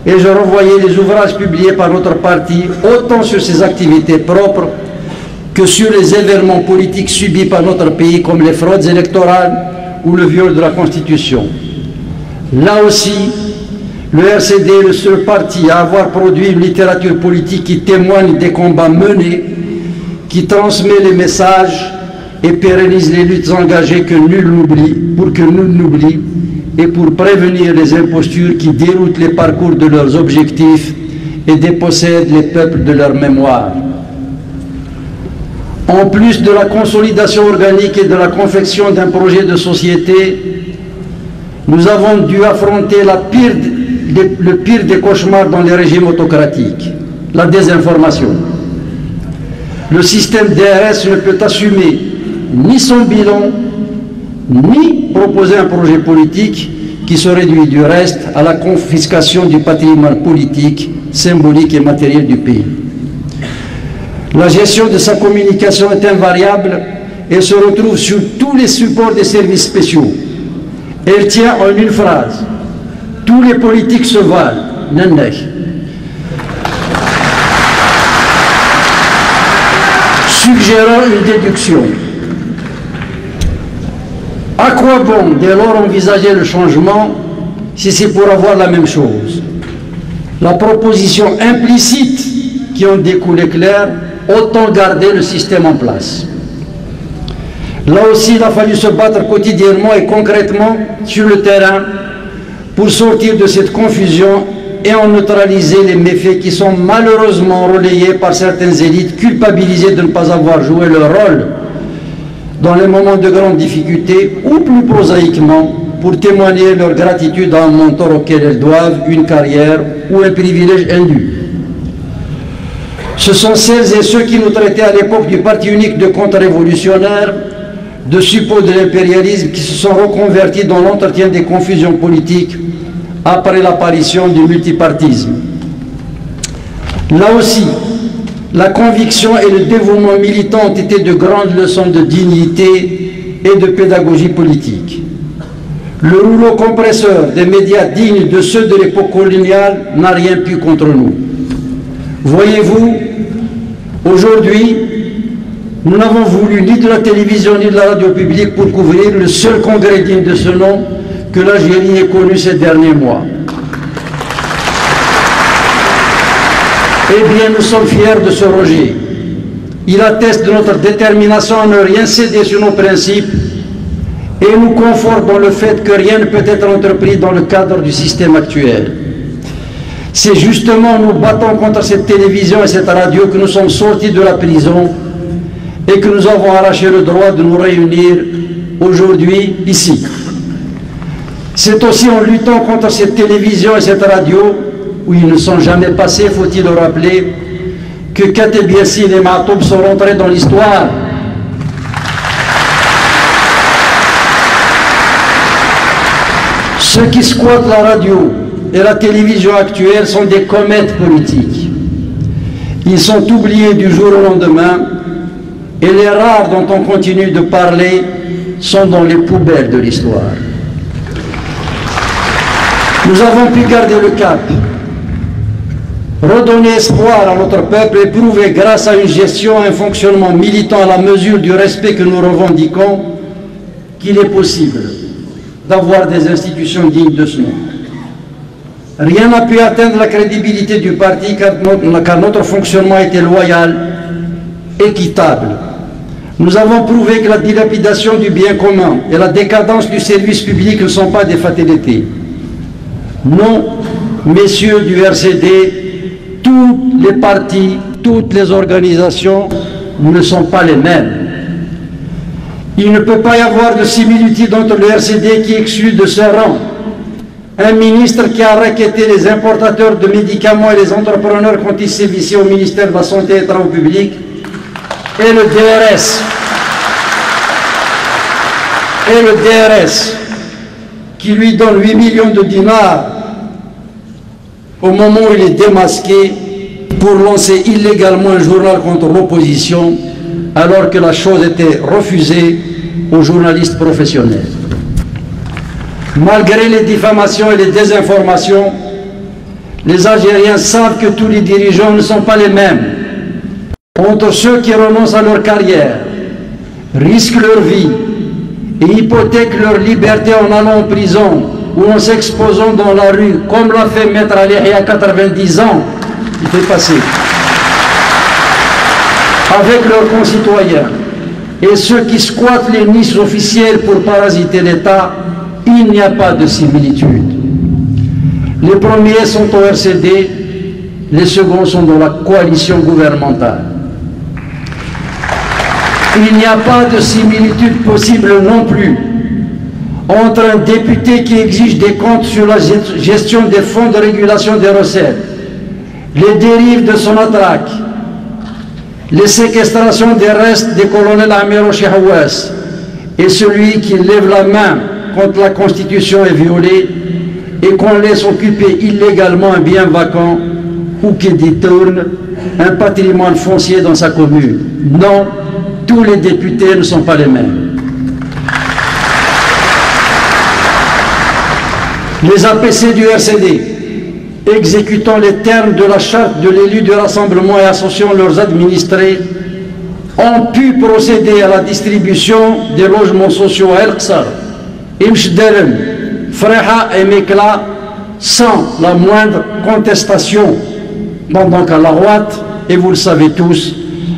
et je revoyais les ouvrages publiés par notre parti, autant sur ses activités propres que sur les événements politiques subis par notre pays, comme les fraudes électorales ou le viol de la Constitution. Là aussi, le RCD est le seul parti à avoir produit une littérature politique qui témoigne des combats menés, qui transmet les messages et pérennise les luttes engagées que nul n'oublie, pour que nul n'oublie, et pour prévenir les impostures qui déroutent les parcours de leurs objectifs et dépossèdent les peuples de leur mémoire. En plus de la consolidation organique et de la confection d'un projet de société, nous avons dû affronter le pire des cauchemars dans les régimes autocratiques, la désinformation. Le système DRS ne peut assumer ni son bilan, ni proposer un projet politique qui se réduit du reste à la confiscation du patrimoine politique, symbolique et matériel du pays. La gestion de sa communication est invariable et se retrouve sur tous les supports des services spéciaux. Elle tient en une phrase: tous les politiques se valent. Suggérant une déduction. À quoi bon dès lors envisager le changement si c'est pour avoir la même chose? La proposition implicite qui en découle est claire: autant garder le système en place. Là aussi, il a fallu se battre quotidiennement et concrètement sur le terrain pour sortir de cette confusion et en neutraliser les méfaits qui sont malheureusement relayés par certaines élites culpabilisées de ne pas avoir joué leur rôle dans les moments de grande difficulté, ou plus prosaïquement pour témoigner leur gratitude à un mentor auquel elles doivent une carrière ou un privilège indu. Ce sont celles et ceux qui nous traitaient à l'époque du parti unique de contre-révolutionnaires, de suppôts de l'impérialisme, qui se sont reconvertis dans l'entretien des confusions politiques après l'apparition du multipartisme. Là aussi, la conviction et le dévouement militant ont été de grandes leçons de dignité et de pédagogie politique. Le rouleau compresseur des médias dignes de ceux de l'époque coloniale n'a rien pu contre nous. Voyez-vous, aujourd'hui, nous n'avons voulu ni de la télévision ni de la radio publique pour couvrir le seul congrès digne de ce nom que l'Algérie ait connu ces derniers mois. Eh bien, nous sommes fiers de ce rejet. Il atteste de notre détermination à ne rien céder sur nos principes et nous conforte dans le fait que rien ne peut être entrepris dans le cadre du système actuel. C'est justement en nous battant contre cette télévision et cette radio que nous sommes sortis de la prison et que nous avons arraché le droit de nous réunir aujourd'hui ici. C'est aussi en luttant contre cette télévision et cette radio, où ils ne sont jamais passés, faut-il le rappeler, que Kateb Yassine et Ma'toub sont rentrés dans l'histoire. Ceux qui squattent la radio et la télévision actuelle sont des comètes politiques. Ils sont oubliés du jour au lendemain et les rares dont on continue de parler sont dans les poubelles de l'histoire. Nous avons pu garder le cap, redonner espoir à notre peuple et prouver grâce à une gestion, un fonctionnement militant à la mesure du respect que nous revendiquons qu'il est possible d'avoir des institutions dignes de ce nom. Rien n'a pu atteindre la crédibilité du parti car notre fonctionnement était loyal, équitable. Nous avons prouvé que la dilapidation du bien commun et la décadence du service public ne sont pas des fatalités. Non, messieurs du RCD, tous les partis, toutes les organisations ne sont pas les mêmes. Il ne peut pas y avoir de similitude entre le RCD qui exclut de ses rangs un ministre qui a racketté les importateurs de médicaments et les entrepreneurs quand il s'est vissé au ministère de la Santé et des Travaux publics, et le DRS qui lui donne 8 millions de dinars au moment où il est démasqué pour lancer illégalement un journal contre l'opposition alors que la chose était refusée aux journalistes professionnels. Malgré les diffamations et les désinformations, les Algériens savent que tous les dirigeants ne sont pas les mêmes. Entre ceux qui renoncent à leur carrière, risquent leur vie et hypothèquent leur liberté en allant en prison ou en s'exposant dans la rue, comme l'a fait Maître Ali à 90 ans, il fait passer, avec leurs concitoyens, et ceux qui squattent les niches officielles pour parasiter l'État, il n'y a pas de similitude. Les premiers sont au RCD, les seconds sont dans la coalition gouvernementale. Il n'y a pas de similitude possible non plus entre un député qui exige des comptes sur la gestion des fonds de régulation des recettes, les dérives de son atraque, les séquestrations des restes des colonels Amiro Chehouès, et celui qui lève la main quand la Constitution est violée et qu'on laisse occuper illégalement un bien vacant ou qui détourne un patrimoine foncier dans sa commune. Non, tous les députés ne sont pas les mêmes. Les APC du RCD, exécutant les termes de la charte de l'élu du rassemblement et associant leurs administrés, ont pu procéder à la distribution des logements sociaux à El Qsar, Imchderen, Freha et Mekla sans la moindre contestation. Pendant qu'à Larouat, et vous le savez tous,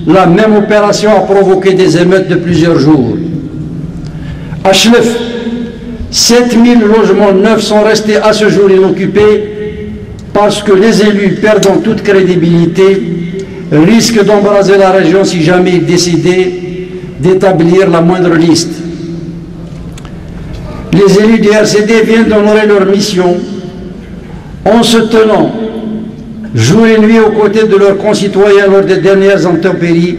la même opération a provoqué des émeutes de plusieurs jours. À Chlef, 7000 logements neufs sont restés à ce jour inoccupés parce que les élus, perdant toute crédibilité, risquent d'embraser la région si jamais ils décidaient d'établir la moindre liste. Les élus du RCD viennent d'honorer leur mission en se tenant jour et nuit aux côtés de leurs concitoyens lors des dernières intempéries,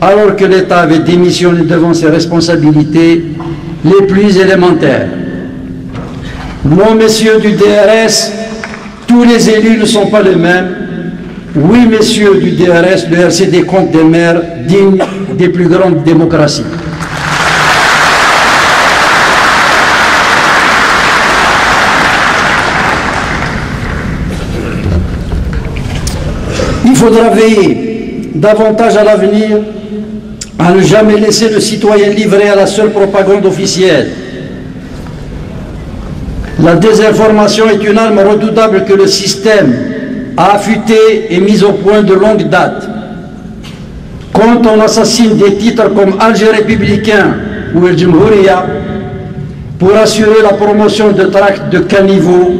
alors que l'État avait démissionné devant ses responsabilités les plus élémentaires. Non, messieurs du DRS, tous les élus ne sont pas les mêmes. Oui, messieurs du DRS, le RCD compte des maires dignes des plus grandes démocraties. Il faudra veiller davantage à l'avenir à ne jamais laisser le citoyen livré à la seule propagande officielle. La désinformation est une arme redoutable que le système a affûtée et mise au point de longue date. Quand on assassine des titres comme Alger républicain ou El Djemhouria pour assurer la promotion de tracts de caniveau,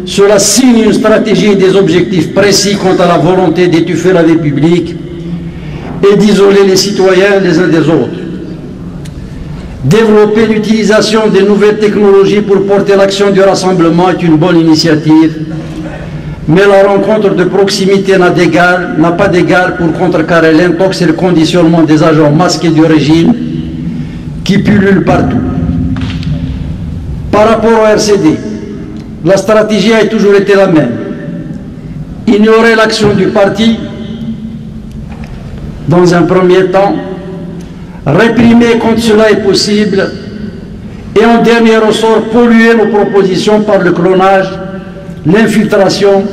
cela signe une stratégie et des objectifs précis quant à la volonté d'étouffer la vie publique et d'isoler les citoyens les uns des autres. Développer l'utilisation des nouvelles technologies pour porter l'action du rassemblement est une bonne initiative, mais la rencontre de proximité n'a pas d'égal pour contrecarrer l'intox et le conditionnement des agents masqués du régime qui pullulent partout. Par rapport au RCD, la stratégie a toujours été la même. Ignorer l'action du parti dans un premier temps, réprimer quand cela est possible et en dernier ressort polluer nos propositions par le clonage, l'infiltration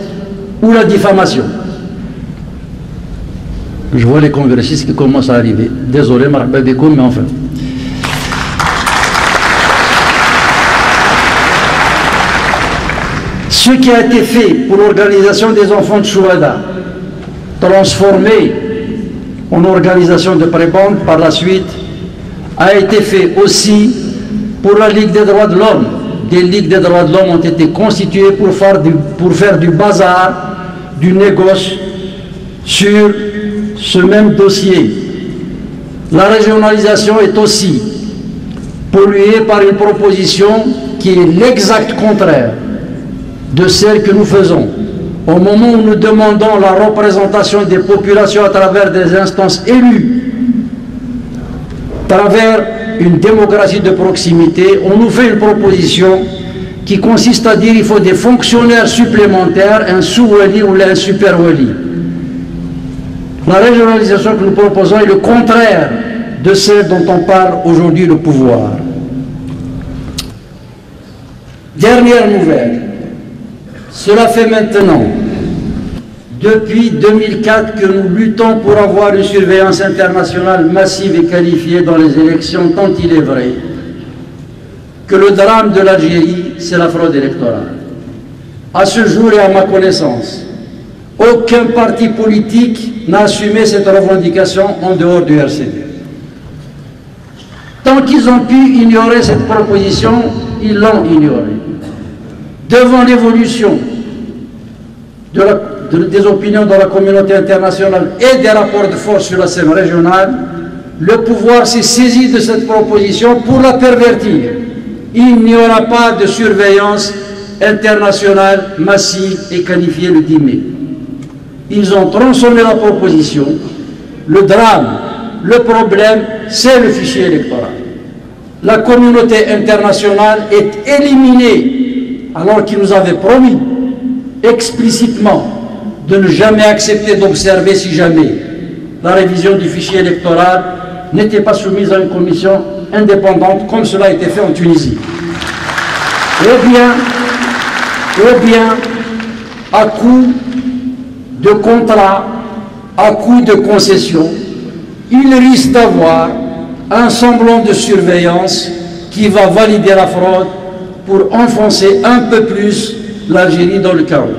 ou la diffamation. Je vois les congressistes qui commencent à arriver. Désolé, marhaba bikoum, mais enfin. Ce qui a été fait pour l'organisation des enfants de Chouada, transformé en organisation de prébande par la suite, a été fait aussi pour la Ligue des droits de l'homme. Des ligues des droits de l'homme ont été constituées pour faire du bazar, du négoce sur ce même dossier. La régionalisation est aussi polluée par une proposition qui est l'exact contraire de celle que nous faisons. Au moment où nous demandons la représentation des populations à travers des instances élues, à travers une démocratie de proximité, on nous fait une proposition qui consiste à dire qu'il faut des fonctionnaires supplémentaires, un sous-wali ou un super-wali. La régionalisation que nous proposons est le contraire de celle dont on parle aujourd'hui, le pouvoir. Dernière nouvelle, cela fait maintenant depuis 2004 que nous luttons pour avoir une surveillance internationale massive et qualifiée dans les élections, tant il est vrai que le drame de l'Algérie, c'est la fraude électorale. À ce jour et à ma connaissance, aucun parti politique n'a assumé cette revendication en dehors du RCD. Tant qu'ils ont pu ignorer cette proposition, ils l'ont ignorée. Devant l'évolution des opinions dans la communauté internationale et des rapports de force sur la scène régionale, le pouvoir s'est saisi de cette proposition pour la pervertir. Il n'y aura pas de surveillance internationale massive et qualifiée le 10 mai. Ils ont tronçonné la proposition. Le drame, le problème, c'est le fichier électoral. La communauté internationale est éliminée alors qu'ils nous avaient promis explicitement de ne jamais accepter d'observer si jamais la révision du fichier électoral n'était pas soumise à une commission indépendante comme cela a été fait en Tunisie. Eh bien, à coup de contrat, à coup de concession, il risque d'avoir un semblant de surveillance qui va valider la fraude pour enfoncer un peu plus l'Algérie dans le chaos.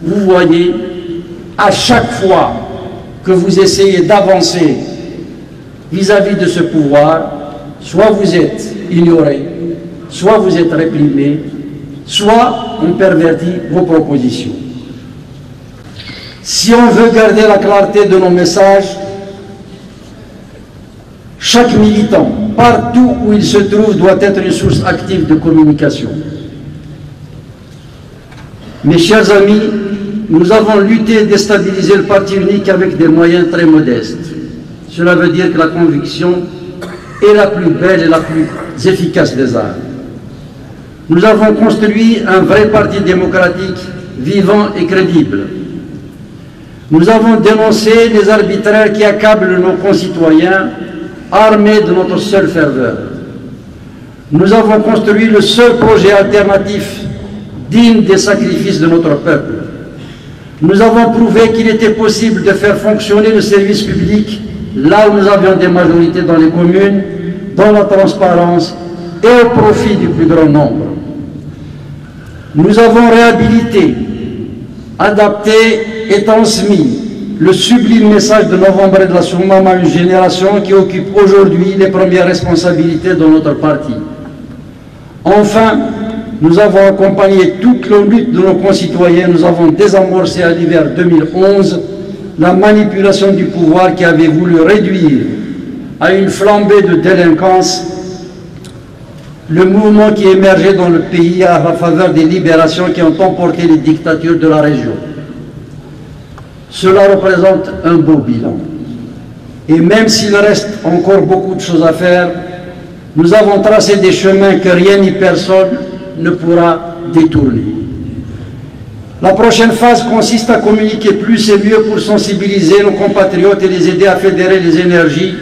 Vous voyez, à chaque fois que vous essayez d'avancer vis-à-vis de ce pouvoir, soit vous êtes ignoré, soit vous êtes réprimé, soit on pervertit vos propositions. Si on veut garder la clarté de nos messages, chaque militant, partout où il se trouve, doit être une source active de communication. Mes chers amis, nous avons lutté et déstabilisé le parti unique avec des moyens très modestes. Cela veut dire que la conviction est la plus belle et la plus efficace des armes. Nous avons construit un vrai parti démocratique, vivant et crédible. Nous avons dénoncé les arbitraires qui accablent nos concitoyens, armés de notre seule ferveur. Nous avons construit le seul projet alternatif digne des sacrifices de notre peuple. Nous avons prouvé qu'il était possible de faire fonctionner le service public là où nous avions des majorités dans les communes, dans la transparence et au profit du plus grand nombre. Nous avons réhabilité, adapté et transmis le sublime message de Novembre et de la Soumam à une génération qui occupe aujourd'hui les premières responsabilités de notre parti. Enfin, nous avons accompagné toute la lutte de nos concitoyens, nous avons désamorcé à l'hiver 2011 la manipulation du pouvoir qui avait voulu réduire à une flambée de délinquance le mouvement qui émergeait dans le pays à la faveur des libérations qui ont emporté les dictatures de la région. Cela représente un beau bilan. Et même s'il reste encore beaucoup de choses à faire, nous avons tracé des chemins que rien ni personne ne pourra détourner. La prochaine phase consiste à communiquer plus et mieux pour sensibiliser nos compatriotes et les aider à fédérer les énergies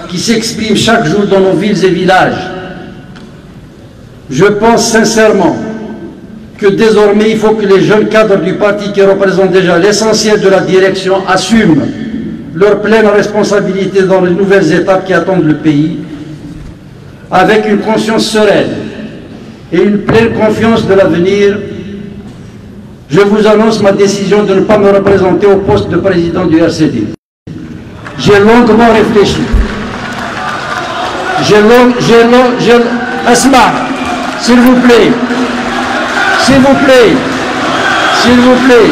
qui s'expriment chaque jour dans nos villes et villages. Je pense sincèrement que désormais il faut que les jeunes cadres du parti qui représentent déjà l'essentiel de la direction assument leur pleine responsabilité dans les nouvelles étapes qui attendent le pays, avec une conscience sereine et une pleine confiance de l'avenir. Je vous annonce ma décision de ne pas me représenter au poste de président du RCD. J'ai longuement réfléchi. Asma, s'il vous plaît. S'il vous plaît. S'il vous plaît.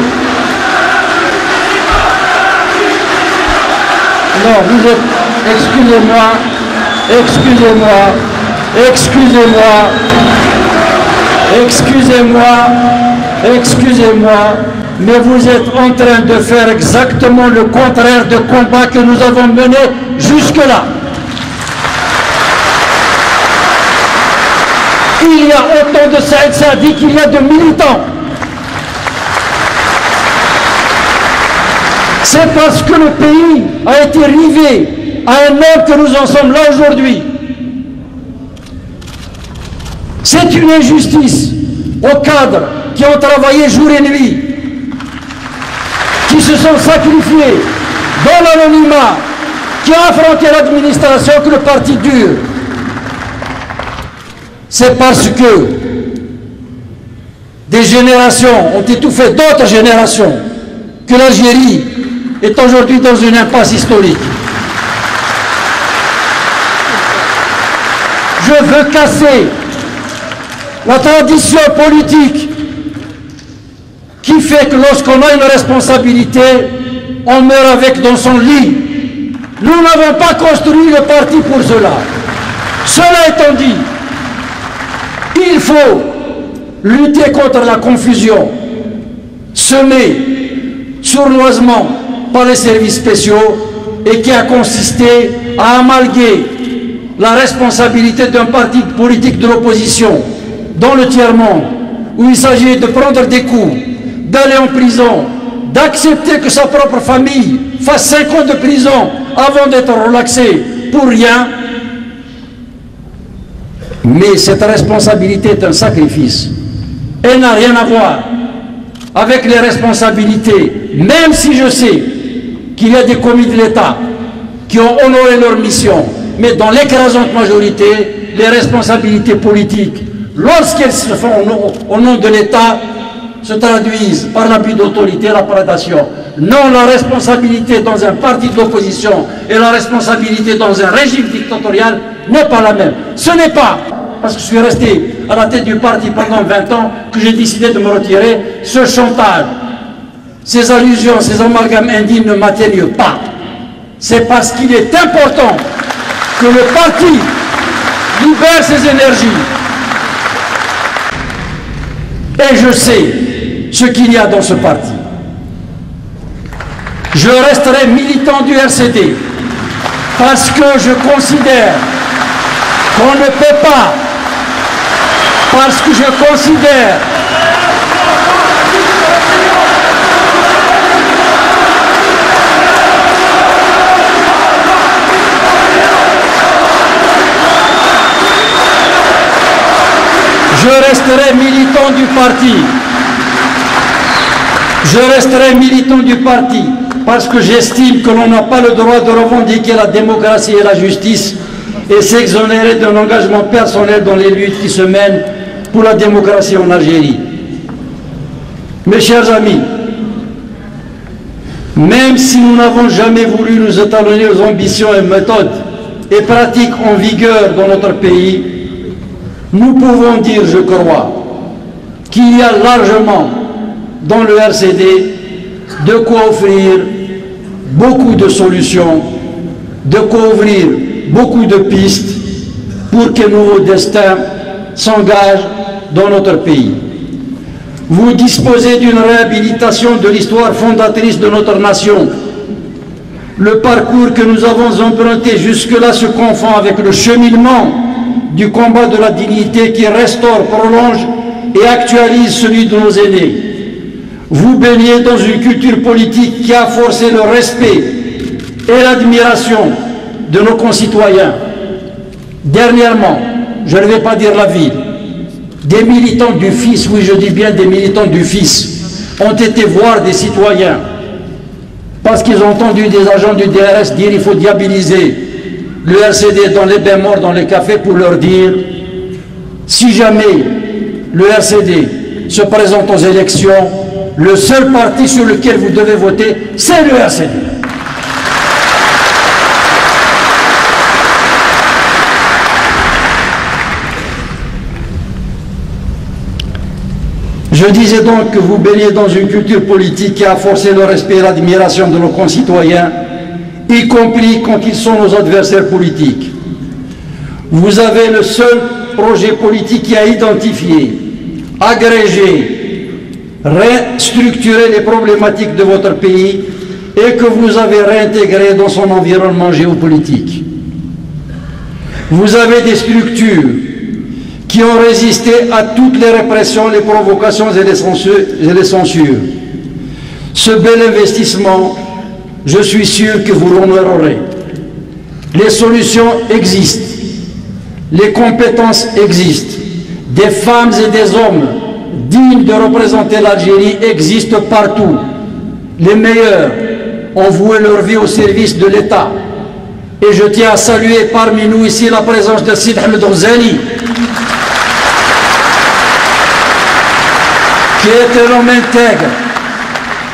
Non, vous êtes... Excusez-moi. Excusez-moi. Excusez-moi. Excusez-moi. Excusez-moi, mais vous êtes en train de faire exactement le contraire de combat que nous avons mené jusque-là. Il y a autant de Saïd Saadi qu'il y a de militants. C'est parce que le pays a été rivé à un homme que nous en sommes là aujourd'hui. C'est une injustice aux cadres qui ont travaillé jour et nuit, qui se sont sacrifiés dans l'anonymat, qui ont affronté l'administration que le parti dure. C'est parce que des générations ont étouffé d'autres générations que l'Algérie est aujourd'hui dans une impasse historique. Je veux casser la tradition politique qui fait que lorsqu'on a une responsabilité, on meurt avec dans son lit. Nous n'avons pas construit le parti pour cela. Cela étant dit, il faut lutter contre la confusion semée sournoisement par les services spéciaux et qui a consisté à amalguer la responsabilité d'un parti politique de l'opposition dans le tiers-monde, où il s'agit de prendre des coups d'aller en prison, d'accepter que sa propre famille fasse 5 ans de prison avant d'être relaxé pour rien. Mais cette responsabilité est un sacrifice. Elle n'a rien à voir avec les responsabilités, même si je sais qu'il y a des commis de l'État qui ont honoré leur mission, mais dans l'écrasante majorité, les responsabilités politiques, lorsqu'elles se font au nom de l'État, se traduisent par l'abus d'autorité et la prédation. Non, la responsabilité dans un parti de l'opposition et la responsabilité dans un régime dictatorial n'est pas la même. Ce n'est pas parce que je suis resté à la tête du parti pendant 20 ans que j'ai décidé de me retirer. Ce chantage, ces allusions, ces amalgames indignes ne m'atteignent pas. C'est parce qu'il est important que le parti libère ses énergies. Et je sais ce qu'il y a dans ce parti. Je resterai militant du RCD parce que je considère qu'on ne peut pas, parce que je considère je resterai militant du parti. Je resterai militant du parti parce que j'estime que l'on n'a pas le droit de revendiquer la démocratie et la justice et s'exonérer d'un engagement personnel dans les luttes qui se mènent pour la démocratie en Algérie. Mes chers amis, même si nous n'avons jamais voulu nous étalonner aux ambitions et méthodes et pratiques en vigueur dans notre pays, nous pouvons dire, je crois, qu'il y a largement dans le RCD de quoi offrir beaucoup de solutions, de quoi ouvrir beaucoup de pistes pour qu'un nouveau destin s'engage dans notre pays. Vous disposez d'une réhabilitation de l'histoire fondatrice de notre nation. Le parcours que nous avons emprunté jusque-là se confond avec le cheminement du combat de la dignité qui restaure, prolonge et actualise celui de nos aînés. Vous baignez dans une culture politique qui a forcé le respect et l'admiration de nos concitoyens. Dernièrement, je ne vais pas dire la ville, des militants du FIS, oui je dis bien des militants du FIS, ont été voir des citoyens parce qu'ils ont entendu des agents du DRS dire qu'il faut diaboliser le RCD dans les bains morts, dans les cafés, pour leur dire si jamais le RCD se présente aux élections, le seul parti sur lequel vous devez voter, c'est le RCD. Je disais donc que vous baignez dans une culture politique qui a forcé le respect et l'admiration de nos concitoyens, y compris quand ils sont nos adversaires politiques. Vous avez le seul projet politique qui a identifié, agrégé, restructuré les problématiques de votre pays et que vous avez réintégré dans son environnement géopolitique. Vous avez des structures qui ont résisté à toutes les répressions, les provocations et les censures. Ce bel investissement, je suis sûr que vous l'honorerez. Les solutions existent, les compétences existent, des femmes et des hommes dignes de représenter l'Algérie existent partout. Les meilleurs ont voué leur vie au service de l'État. Et je tiens à saluer parmi nous ici la présence de Sid Ahmed Ghazali, qui est un homme intègre,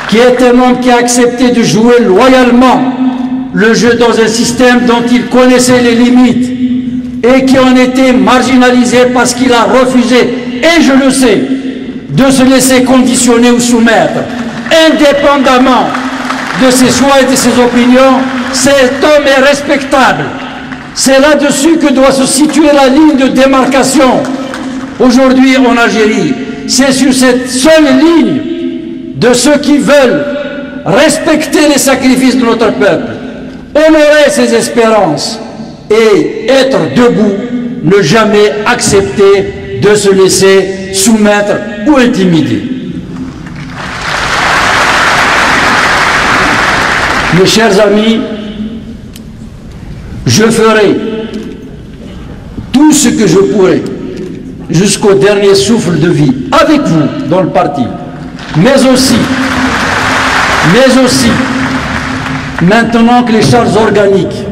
qui est un homme qui a accepté de jouer loyalement le jeu dans un système dont il connaissait les limites et qui en était marginalisé parce qu'il a refusé, et je le sais, de se laisser conditionner ou soumettre. Indépendamment de ses choix et de ses opinions, cet homme est respectable. C'est là-dessus que doit se situer la ligne de démarcation. Aujourd'hui en Algérie, c'est sur cette seule ligne de ceux qui veulent respecter les sacrifices de notre peuple, honorer ses espérances et être debout, ne jamais accepter de se laisser soumettre ou intimider. Mes chers amis, je ferai tout ce que je pourrai jusqu'au dernier souffle de vie avec vous dans le parti, mais aussi, maintenant que les charges organiques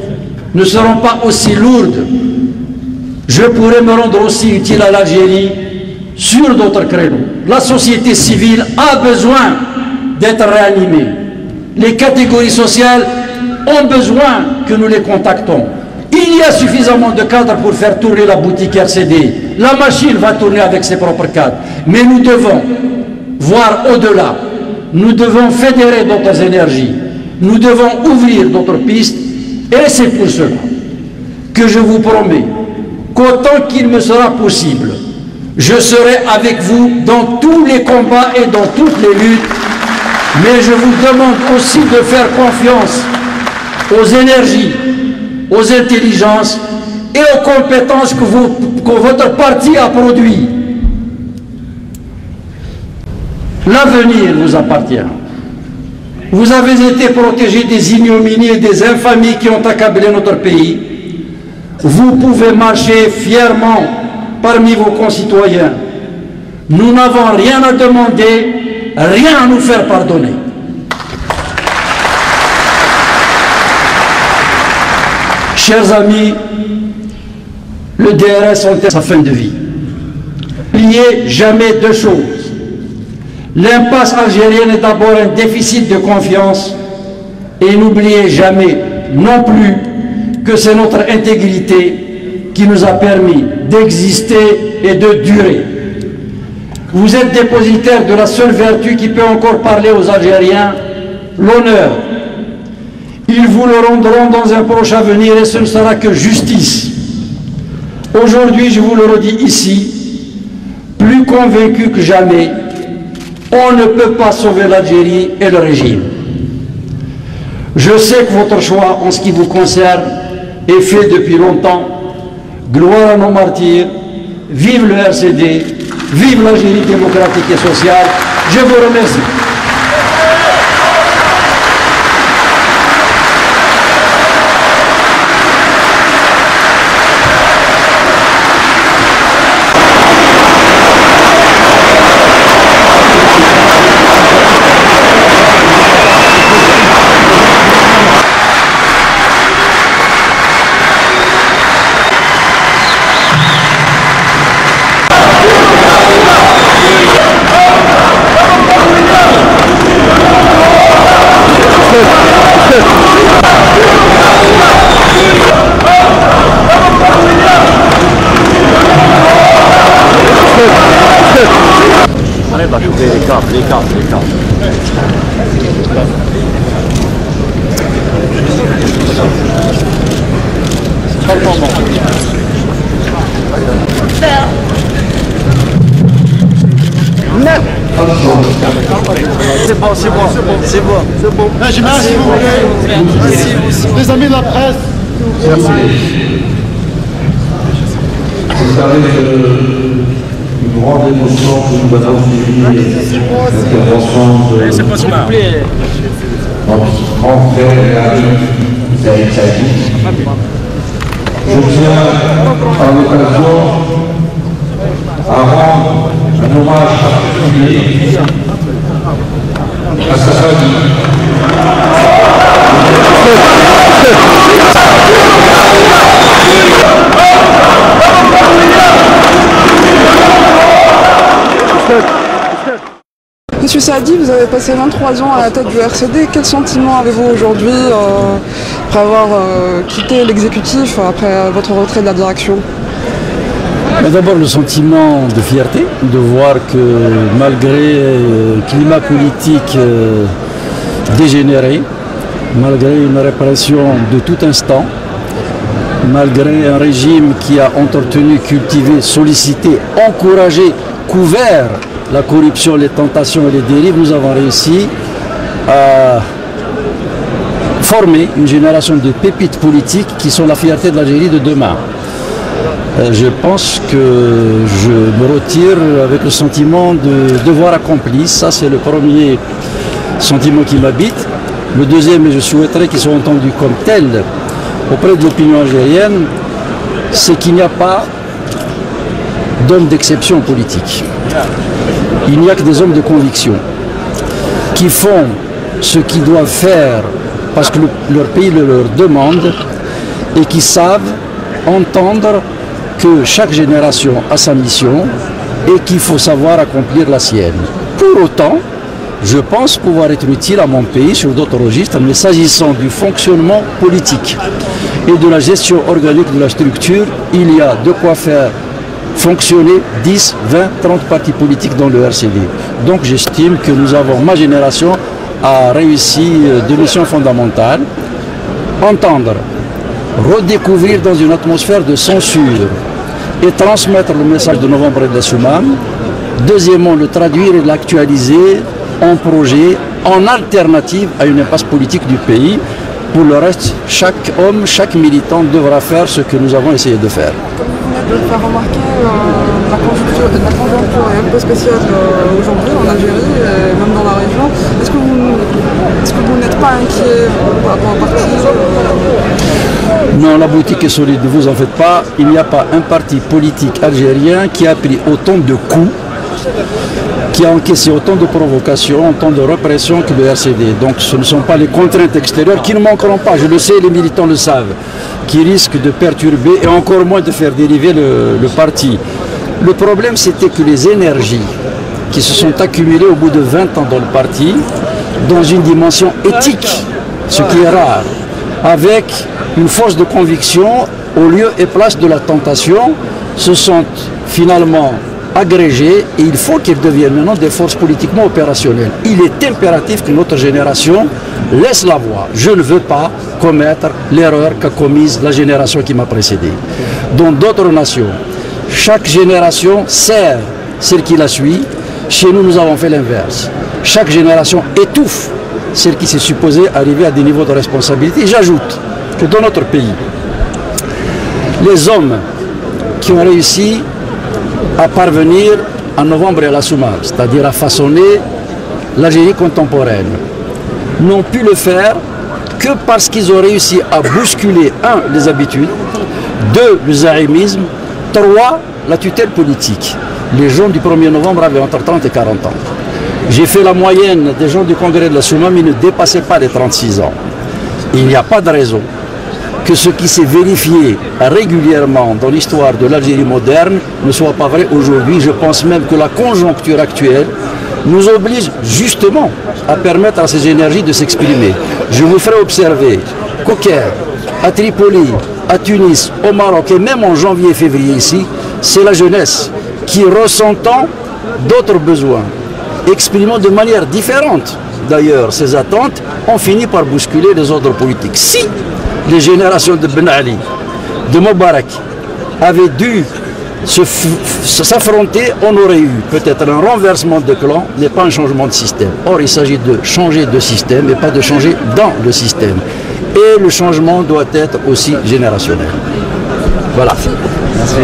ne seront pas aussi lourdes, je pourrai me rendre aussi utile à l'Algérie sur d'autres créneaux. La société civile a besoin d'être réanimée. Les catégories sociales ont besoin que nous les contactons. Il y a suffisamment de cadres pour faire tourner la boutique RCD. La machine va tourner avec ses propres cadres. Mais nous devons voir au-delà. Nous devons fédérer d'autres énergies. Nous devons ouvrir d'autres pistes. Et c'est pour cela que je vous promets qu'autant qu'il me sera possible, je serai avec vous dans tous les combats et dans toutes les luttes. Mais je vous demande aussi de faire confiance aux énergies, aux intelligences et aux compétences que votre parti a produit. L'avenir vous appartient. Vous avez été protégés des ignominies et des infamies qui ont accablé notre pays. Vous pouvez marcher fièrement parmi vos concitoyens. Nous n'avons rien à demander, rien à nous faire pardonner. Chers amis, le DRS enterre sa fin de vie. N'oubliez jamais deux choses. L'impasse algérienne est d'abord un déficit de confiance et n'oubliez jamais non plus que c'est notre intégrité qui nous a permis d'exister et de durer. Vous êtes dépositaire de la seule vertu qui peut encore parler aux Algériens, l'honneur. Ils vous le rendront dans un proche avenir et ce ne sera que justice. Aujourd'hui, je vous le redis ici, plus convaincu que jamais, on ne peut pas sauver l'Algérie et le régime. Je sais que votre choix en ce qui vous concerne est fait depuis longtemps. Gloire à nos martyrs, vive le RCD, vive l'Algérie démocratique et sociale. Je vous remercie. Allez, va chauffer les câbles. C'est pas le moment. C'est bon. Najma, s'il vous plaît. Les amis de la presse. Merci. Vous savez une grande émotion que nous avons suivi l'intervention de notre grand frère et ami Saïd Saidi. Je tiens à l'occasion à rendre un hommage particulier à sa famille. Monsieur Saadi, vous avez passé 23 ans à la tête du RCD. Quel sentiment avez-vous aujourd'hui après avoir quitté l'exécutif, après votre retrait de la direction? D'abord le sentiment de fierté, de voir que malgré le climat politique dégénéré, malgré une répression de tout instant, malgré un régime qui a entretenu, cultivé, sollicité, encouragé, couvert la corruption, les tentations et les dérives, nous avons réussi à former une génération de pépites politiques qui sont la fierté de l'Algérie de demain. Je pense que je me retire avec le sentiment de devoir accompli. Ça, c'est le premier sentiment qui m'habite. Le deuxième, et je souhaiterais qu'il soit entendu comme tel auprès de l'opinion algérienne, c'est qu'il n'y a pas d'hommes d'exception politique. Il n'y a que des hommes de conviction qui font ce qu'ils doivent faire parce que leur pays le leur demande et qui savent entendre que chaque génération a sa mission et qu'il faut savoir accomplir la sienne. Pour autant, je pense pouvoir être utile à mon pays sur d'autres registres, mais s'agissant du fonctionnement politique et de la gestion organique de la structure, il y a de quoi faire fonctionner 10, 20, 30 partis politiques dans le RCD. Donc j'estime que nous avons, ma génération a réussi deux missions fondamentales: entendre, redécouvrir dans une atmosphère de censure et transmettre le message de Novembre de la Soumam. Deuxièmement, le traduire et l'actualiser en projet, en alternative à une impasse politique du pays. Pour le reste, chaque homme, chaque militant devra faire ce que nous avons essayé de faire. Comme vous venez de le faire remarquer, la conjoncture est un peu spéciale aujourd'hui en Algérie et même dans la région. Est-ce que vous n'êtes pas inquiet par rapport au parti? Non, la boutique est solide, ne vous en faites pas. Il n'y a pas un parti politique algérien qui a pris autant de coups, qui a encaissé autant de provocations, autant de répression que le RCD. Donc ce ne sont pas les contraintes extérieures qui ne manqueront pas, je le sais, les militants le savent, qui risquent de perturber et encore moins de faire dériver le parti. Le problème, c'était que les énergies qui se sont accumulées au bout de 20 ans dans le parti, dans une dimension éthique, ce qui est rare, avec une force de conviction au lieu et place de la tentation, se sont finalement agrégés et il faut qu'ils deviennent maintenant des forces politiquement opérationnelles. Il est impératif que notre génération laisse la voie. Je ne veux pas commettre l'erreur qu'a commise la génération qui m'a précédé. Dans d'autres nations, chaque génération sert celle qui la suit. Chez nous, nous avons fait l'inverse. Chaque génération étouffe celle qui s'est supposée arriver à des niveaux de responsabilité. Et j'ajoute que dans notre pays, les hommes qui ont réussi à parvenir en Novembre à la Soumam, c'est-à-dire à façonner l'Algérie contemporaine, n'ont pu le faire que parce qu'ils ont réussi à bousculer, 1, les habitudes, 2, le zaïmisme, 3, la tutelle politique. Les gens du 1er novembre avaient entre 30 et 40 ans. J'ai fait la moyenne des gens du congrès de la Soumam, ils ne dépassaient pas les 36 ans. Il n'y a pas de raison que ce qui s'est vérifié régulièrement dans l'histoire de l'Algérie moderne ne soit pas vrai aujourd'hui. Je pense même que la conjoncture actuelle nous oblige justement à permettre à ces énergies de s'exprimer. Je vous ferai observer qu'au Caire, à Tripoli, à Tunis, au Maroc et même en janvier et février ici, c'est la jeunesse qui, ressentant d'autres besoins, exprimant de manière différente d'ailleurs ces attentes, ont fini par bousculer les ordres politiques. Si les générations de Ben Ali, de Moubarak, avaient dû s'affronter, on aurait eu peut-être un renversement de clan, mais pas un changement de système. Or, il s'agit de changer de système et pas de changer dans le système. Et le changement doit être aussi générationnel. Voilà. Merci.